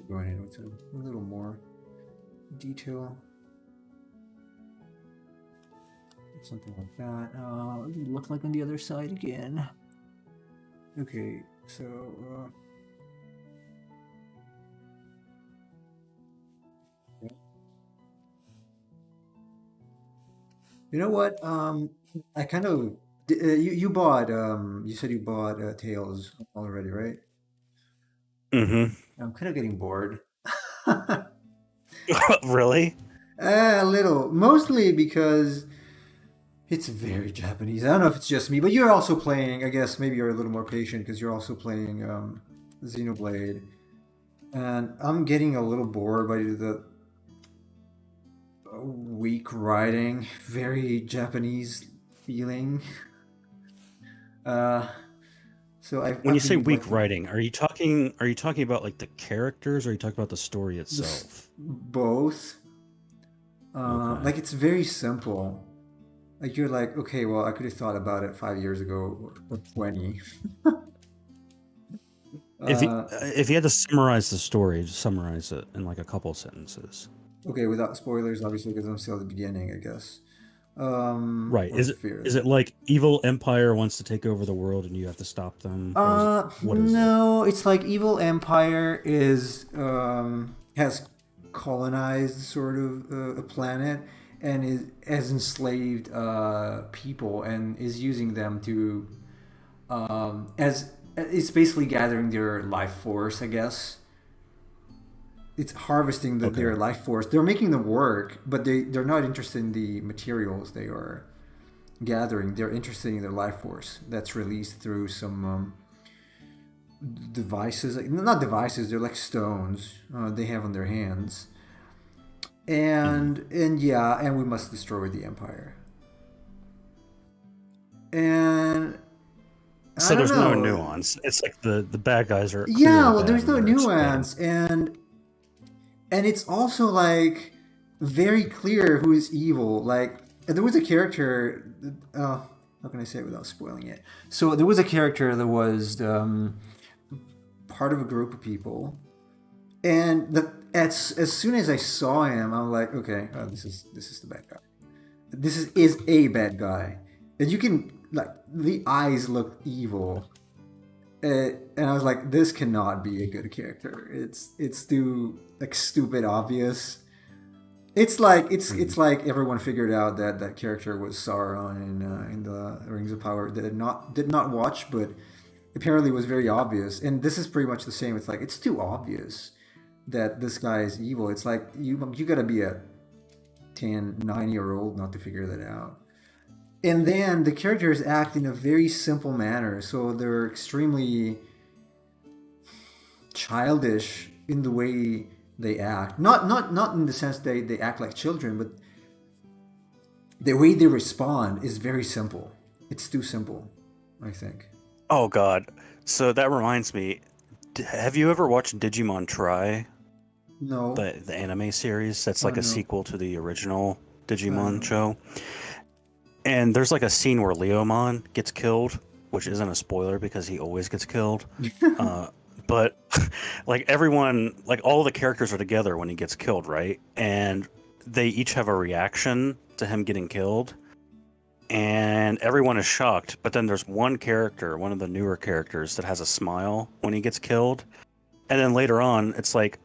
Go ahead with a little more detail. Something like that. Look like on the other side again. Okay, so You know what? I kind of you bought you said you bought Tails already, right? Mm-hmm. I'm kind of getting bored. Really? A little, mostly because it's very Japanese. I don't know if it's just me, but you're also playing. I guess maybe you're a little more patient because you're also playing Xenoblade, and I'm getting a little bored by the weak writing, very Japanese feeling. Uh, so When you I've say been weak neglecting writing, are you talking about like the characters, or are you talking about the story this itself? both. Okay. Like it's very simple. Like you're like, okay, well, I could have thought about it 5 years ago or 20. Uh, If you had to summarize the story, just summarize it in like a couple sentences. okay, without spoilers, obviously, because I'm still at the beginning, I guess. Right. Or Is fear. it like evil empire wants to take over the world and you have to stop them, or is it what is it? No, it's like evil empire is has colonized sort of a planet and is has enslaved people and is using them to as it's basically gathering their life force, I guess. It's harvesting Okay. their life force. They're making them work, but they're not interested in the materials they are gathering. They're interested in their life force that's released through some devices, like, not devices, they're like stones they have on their hands. Mhm. And yeah, and we must destroy the empire. And I So don't there's no know. nuance. It's like the bad guys are Yeah, clearly well, bad there's and no they're exploiting. nuance, and it's also like very clear who is evil. Like there was a character. How can I say it without spoiling it? So there was a character that was part of a group of people, and as soon as I saw him, I'm like, okay, this is the bad guy. This is a bad guy, and you can like the eyes look evil, and I was like, this cannot be a good character. It's too like stupid obvious. It's Mhm. like everyone figured out that that character was Sauron in the Rings of Power that did not watch, but apparently was very obvious. And this is pretty much the same. It's like it's too obvious that this guy is evil. It's like you gotta be a 10, 9 year old not to figure that out. And then the characters act in a very simple manner, so they're extremely childish in the way they act. Not in the sense they act like children, but the way they respond is very simple. It's too simple, I think. Oh God. So that reminds me. Have you ever watched Digimon Try, No, the anime series? That's like a no, sequel to the original I Digimon don't. show. And there's like a scene where Leomon gets killed, which isn't a spoiler because he always gets killed. Uh, but like everyone, like all the characters are together when he gets killed, right? And they each have a reaction to him getting killed, and everyone is shocked. But then there's one character, one of the newer characters, that has a smile when he gets killed. And then later on, it's like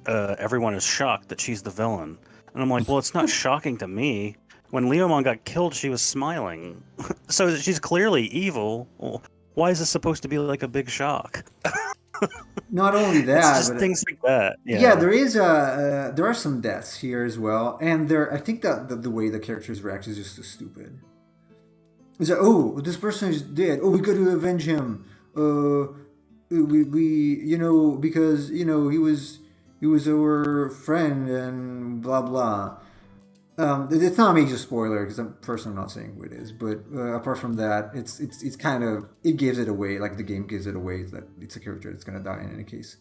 everyone is shocked that she's the villain. And I'm like, well, it's not shocking to me. When Leomon got killed, she was smiling. So she's clearly evil. Well, why is this supposed to be like a big shock? Not only It's that, just but things like that. yeah, Yeah. there are some deaths here as well, and there I think that the way the characters react is just so stupid. It's like, oh, this person is dead. Oh, we got to avenge him. We because he was our friend and blah blah. It's not a major spoiler because I'm personally not saying who it is, but apart from that, it's kind of it gives it away. Like the game gives it away that it's a character that's gonna die in any case.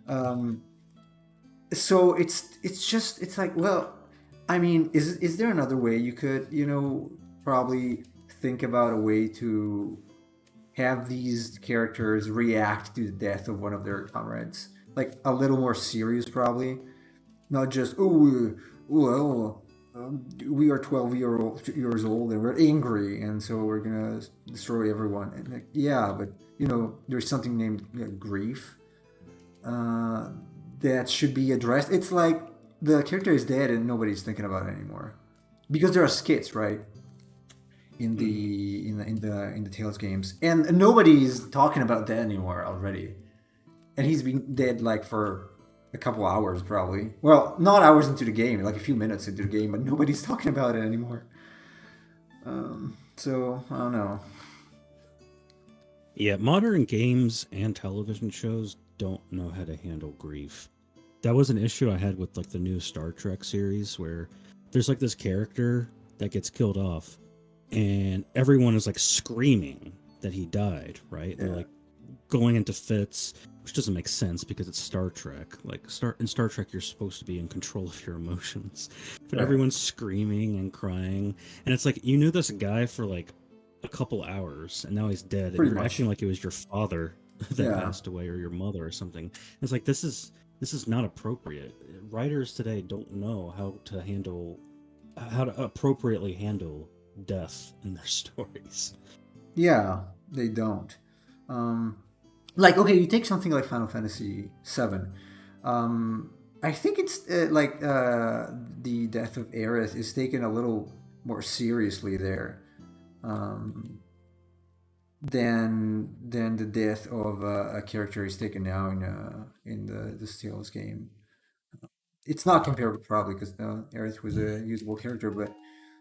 Um, so it's like, well, I mean, is there another way you could probably think about a way to have these characters react to the death of one of their comrades, like a little more serious, probably not just oh well we are 12 years old and we're angry and so we're gonna destroy everyone. And like, yeah, but there's something named grief uh, that should be addressed. It's like the character is dead and nobody's thinking about it anymore. because there are skits, right? In the Tales games, and nobody's talking about that anymore already. And he's been dead like for a couple hours probably. Well, not hours into the game, like a few minutes into the game, but nobody's talking about it anymore. So I don't know. Yeah, modern games and television shows don't know how to handle grief. That was an issue I had with like the new Star Trek series where there's like this character that gets killed off and everyone is like screaming that he died, right? Yeah. They're like going into fits, which doesn't make sense because it's Star Trek. Like in Star Trek, you're supposed to be in control of your emotions, but Right. everyone's screaming and crying, and it's like you knew this guy for like a couple hours, and now he's dead, and Pretty you're much. acting like it was your father that Yeah. passed away or your mother or something. It's like this is not appropriate. Writers today don't know how to appropriately handle death in their stories. Yeah, they don't. Like, okay, you take something like Final Fantasy VII. I think it's the death of Aerith is taken a little more seriously there than the death of a character is taken now in the Tales game. It's not comparable probably because Aerith was a usable character, but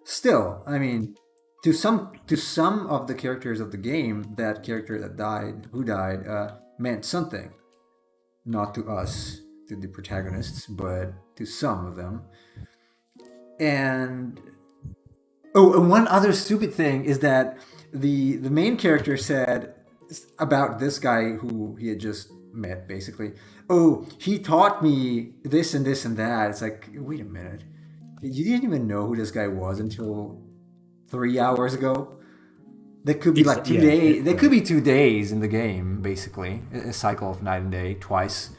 still, I mean, to some of the characters of the game, that character that died, meant something. Not to us, to the protagonists, but to some of them. And and one other stupid thing is that the main character said about this guy who he had just met, basically, oh, he taught me this and this and that. It's like, wait a minute, you didn't even know who this guy was until 3 hours ago. That could be like 2 days. That could be 2 days in the game, basically, a cycle of night and day twice.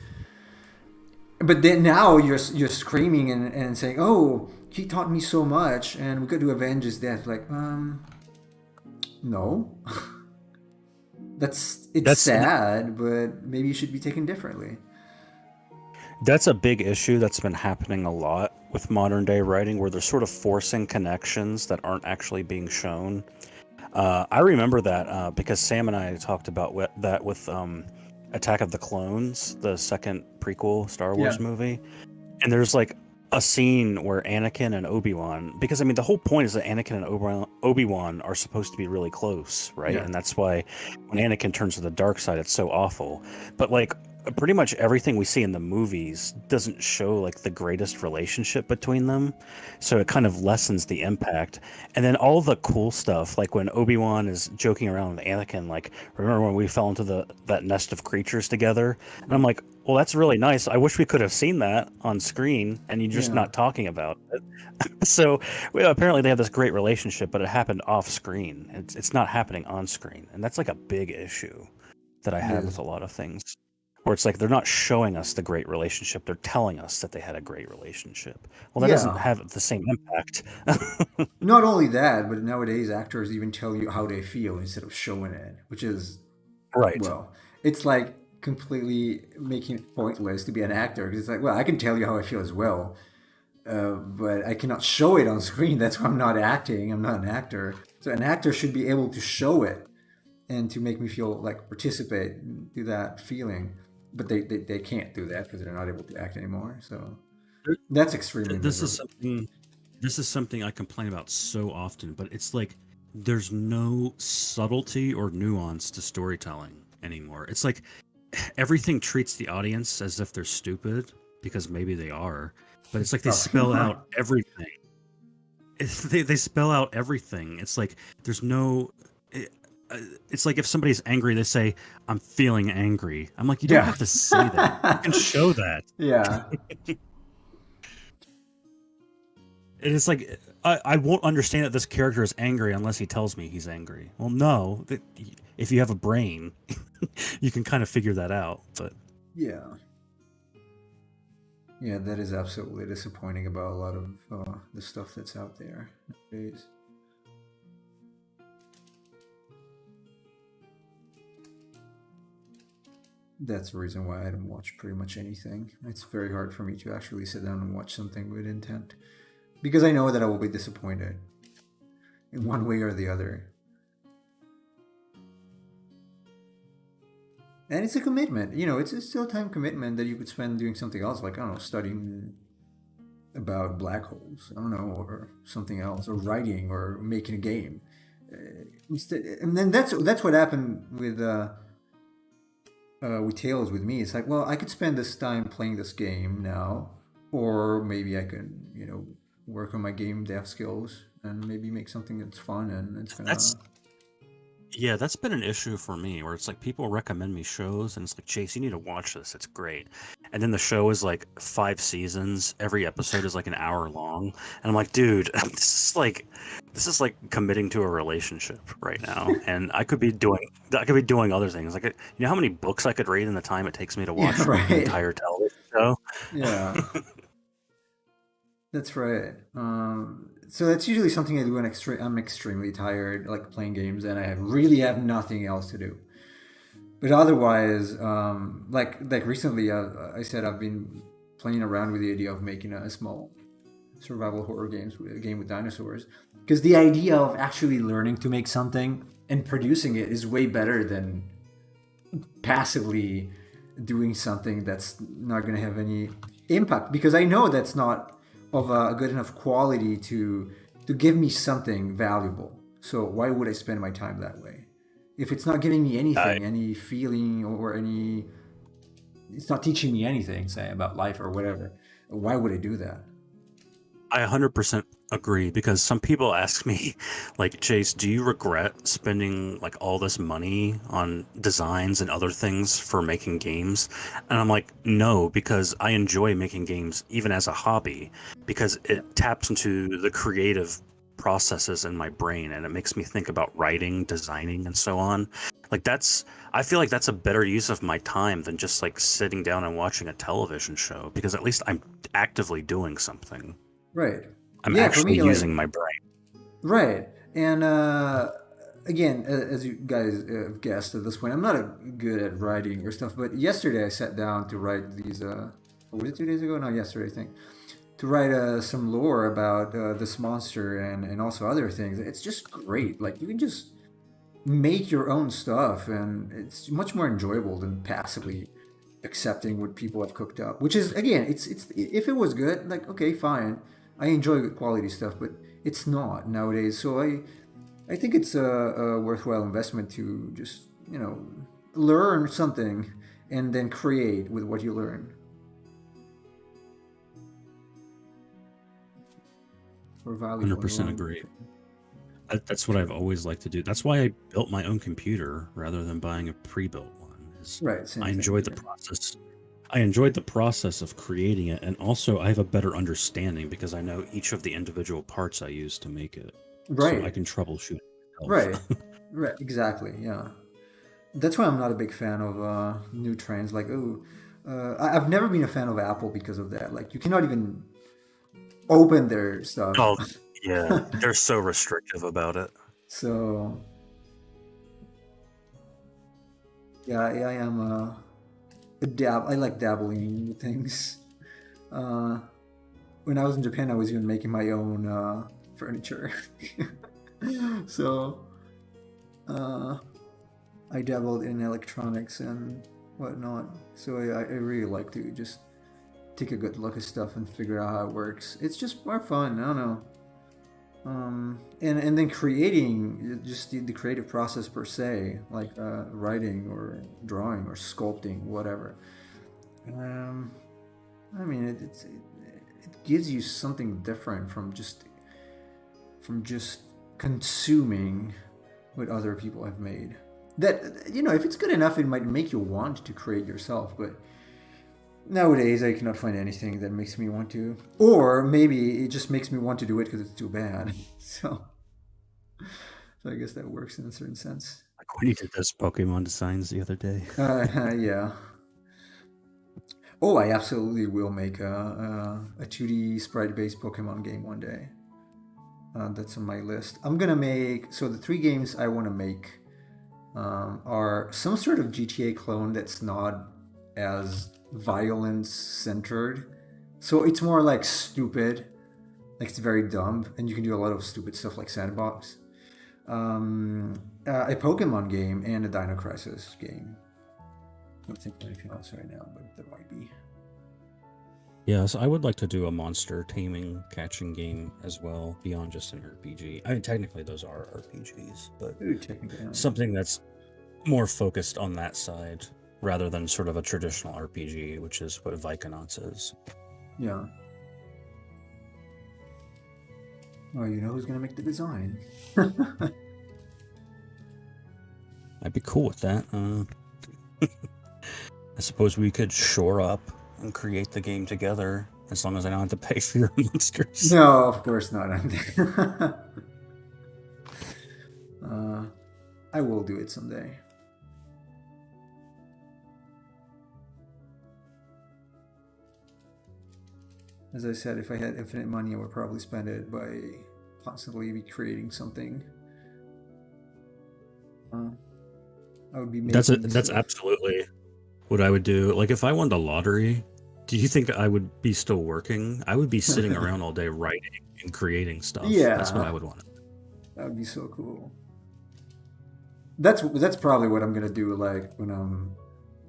But then now you're screaming and saying, "Oh, he taught me so much, and we got to avenge his death." Like, no, it's sad, but maybe you should be taken differently. That's a big issue that's been happening a lot with modern day writing, where they're sort of forcing connections that aren't actually being shown. I remember that because Sam and I talked about that with Attack of the Clones, the second prequel Star Wars movie. And there's like a scene where Anakin and Obi-Wan, because I mean the whole point is that Anakin and Obi-Wan are supposed to be really close, right? Yeah. And that's why when Anakin turns to the dark side, it's so awful. But like pretty much everything we see in the movies doesn't show like the greatest relationship between them, so it kind of lessens the impact. And then all the cool stuff, like when Obi-Wan is joking around with Anakin, like, remember when we fell into that nest of creatures together? And I'm like, well, that's really nice. I wish we could have seen that on screen, and you're just not talking about it. So apparently they have this great relationship, but it happened off screen. It's not happening on screen, and that's like a big issue that I have with a lot of things. Where it's like they're not showing us the great relationship, they're telling us that they had a great relationship. Well, that doesn't have the same impact. Not only that, but nowadays actors even tell you how they feel instead of showing it, which is right. Well, it's like completely making it pointless to be an actor because it's like, well, I can tell you how I feel as well, but I cannot show it on screen. That's why I'm not acting. I'm not an actor. So an actor should be able to show it and to make me feel like participate to that feeling. But they can't do that because they're not able to act anymore. So that's extremely This is something I complain about so often, but it's like there's no subtlety or nuance to storytelling anymore. It's like everything treats the audience as if they're stupid because maybe they are, but it's like they spell out everything. They spell out everything. It's like there's no. It's like if somebody's angry, they say, "I'm feeling angry." I'm like, you don't have to say that. You can show that. Yeah. And it's like I won't understand that this character is angry unless he tells me he's angry. Well, no, if you have a brain, you can kind of figure that out. But yeah, that is absolutely disappointing about a lot of the stuff that's out there nowadays. That's the reason why I don't watch pretty much anything. It's very hard for me to actually sit down and watch something with intent. because I know that I will be disappointed in one way or the other. And it's a commitment, it's still a time commitment that you could spend doing something else, like, I don't know, studying about black holes, I don't know, or something else, or writing, or making a game. And then that's what happened with Tales with me. It's like, well, I could spend this time playing this game now, or maybe I could, work on my game dev skills and maybe make something that's fun and it's gonna. Yeah, that's been an issue for me where it's like people recommend me shows and it's like, Chase, you need to watch this. It's great. And then the show is like 5 seasons. Every episode is like an hour long. And I'm like, dude, this is like committing to a relationship right now. And I could be doing other things. Like, you know how many books I could read in the time it takes me to watch right. an entire television show? Yeah. That's right. So that's usually something I do when I'm extremely tired, like playing games, and I really have nothing else to do. But otherwise, like recently, I said I've been playing around with the idea of making a small survival horror game with dinosaurs, because the idea of actually learning to make something and producing it is way better than passively doing something that's not going to have any impact, because I know that's not of a good enough quality to give me something valuable. So why would I spend my time that way? If it's not giving me anything, any feeling or any, it's not teaching me anything, say, about life or whatever, why would I do that? I 100% agree, because some people ask me, like, Chase, do you regret spending like all this money on designs and other things for making games? And I'm like, no, because I enjoy making games even as a hobby, because it taps into the creative processes in my brain and it makes me think about writing, designing, and so on. Like, I feel like that's a better use of my time than just like sitting down and watching a television show, because at least I'm actively doing something. Right. I'm actually using my brain. Right. And again, as you guys have guessed at this point, I'm not good at writing or stuff, but yesterday I sat down to write these, was it 2 days ago? No, yesterday, I think. To write some lore about this monster and also other things. It's just great. Like, you can just make your own stuff, and it's much more enjoyable than passively accepting what people have cooked up. Which is, again, it's if it was good, like, okay, fine. I enjoy good quality stuff, but it's not nowadays. So I think it's a worthwhile investment to just, learn something and then create with what you learn. For value. 100% agree. That's what I've always liked to do. That's why I built my own computer rather than buying a pre-built one. Right. I enjoyed the process. I enjoyed the process of creating it, and also I have a better understanding because I know each of the individual parts I use to make it. Right. So I can troubleshoot it myself. Right. Right. Exactly. Yeah. That's why I'm not a big fan of new trends. Like, I've never been a fan of Apple because of that. Like, you cannot even open their stuff. Oh, yeah. They're so restrictive about it. So, yeah, I am I like dabbling in new things. When I was in Japan, I was even making my own furniture. So, I dabbled in electronics and whatnot. So I really like to just take a good look at stuff and figure out how it works. It's just more fun. I don't know. And then creating, just the creative process per se, like writing or drawing or sculpting, whatever. I mean, it gives you something different from just consuming what other people have made. That, if it's good enough, it might make you want to create yourself, but nowadays I cannot find anything that makes me want to. Or maybe it just makes me want to do it because it's too bad. So I guess that works in a certain sense. Like when you did those Pokemon designs the other day. Yeah. Oh, I absolutely will make a 2D sprite-based Pokemon game one day. That's on my list. I'm gonna make, so the 3 games I want to make are some sort of GTA clone that's not as violence centered. So it's more like stupid, Like it's very dumb, and you can do a lot of stupid stuff like sandbox. A Pokemon game and a Dino Crisis game. I don't think of anything else right now, but there might be. Yes, I would like to do a monster taming catching game as well, beyond just an RPG. I mean, technically those are RPGs, but Ooh, technically, yeah. something that's more focused on that side rather than sort of a traditional RPG, which is what Vykonauts is. Yeah. Oh, you know who's gonna make the design? I'd be cool with that. I suppose we could shore up and create the game together, as long as I don't have to pay for your monsters. No, of course not. I will do it someday. As I said, if I had infinite money, I would probably spend it by constantly be creating something. I would be making That's absolutely what I would do. Like, if I won the lottery, do you think I would be still working? I would be sitting around all day writing and creating stuff. Yeah. That's what I would want. That would be so cool. That's probably what I'm gonna do. Like when I'm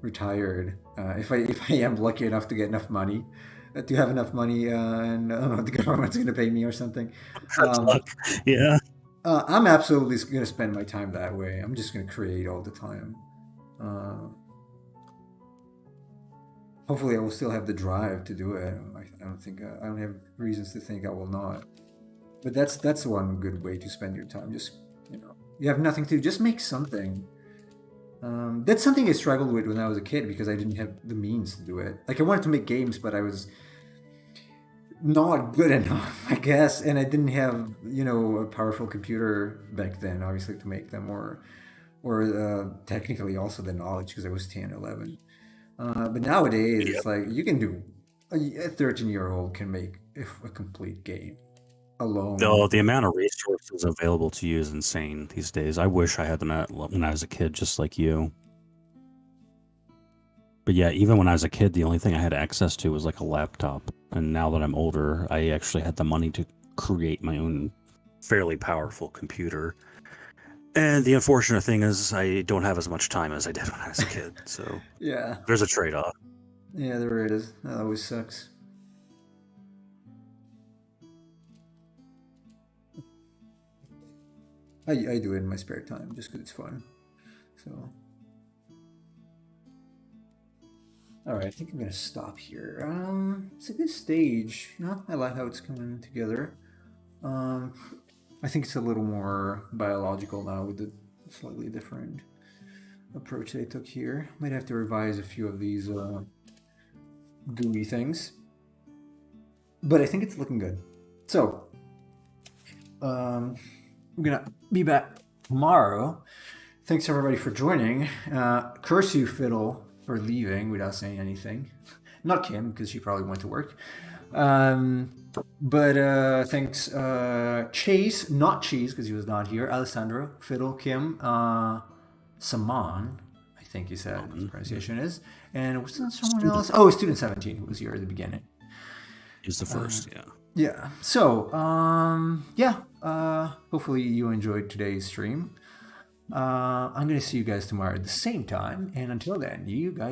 retired, if I am lucky enough to get enough money, to have enough money, and I don't know, the government's gonna pay me or something. Yeah. I'm absolutely gonna spend my time that way. I'm just gonna create all the time. Hopefully, I will still have the drive to do it. I don't have reasons to think I will not. But that's one good way to spend your time. Just you have nothing to do, just make something. That's something I struggled with when I was a kid because I didn't have the means to do it. Like I wanted to make games, but I was not good enough, I guess, and I didn't have a powerful computer back then, obviously, to make them, or technically also the knowledge because I was 10, 11. But nowadays, it's like you can do. A 13-year-old can make a complete game alone. No, the amount of resources available to you is insane these days. I wish I had them when I was a kid, just like you. But yeah, even when I was a kid, the only thing I had access to was like a laptop. And now that I'm older, I actually had the money to create my own fairly powerful computer. And the unfortunate thing is I don't have as much time as I did when I was a kid. So Yeah. there's a trade-off. Yeah, there is. That always sucks. I do it in my spare time just because it's fun. So, all right, I think I'm gonna stop here. It's a good stage. I like how it's coming together. I think it's a little more biological now with the slightly different approach they took here. Might have to revise a few of these gooey things, but I think it's looking good. So, I'm gonna be back tomorrow. Thanks everybody for joining. Curse you, Fiddle, for leaving without saying anything. Not Kim, because she probably went to work. But thanks Chase, not Cheese, because he was not here. Alessandro, Fiddle, Kim, Saman, I think you said the pronunciation is. And was there someone else? Oh, Student 17, who was here at the beginning. He was the first, yeah. Yeah. So, hopefully you enjoyed today's stream. I'm going to see you guys tomorrow at the same time. And until then, you guys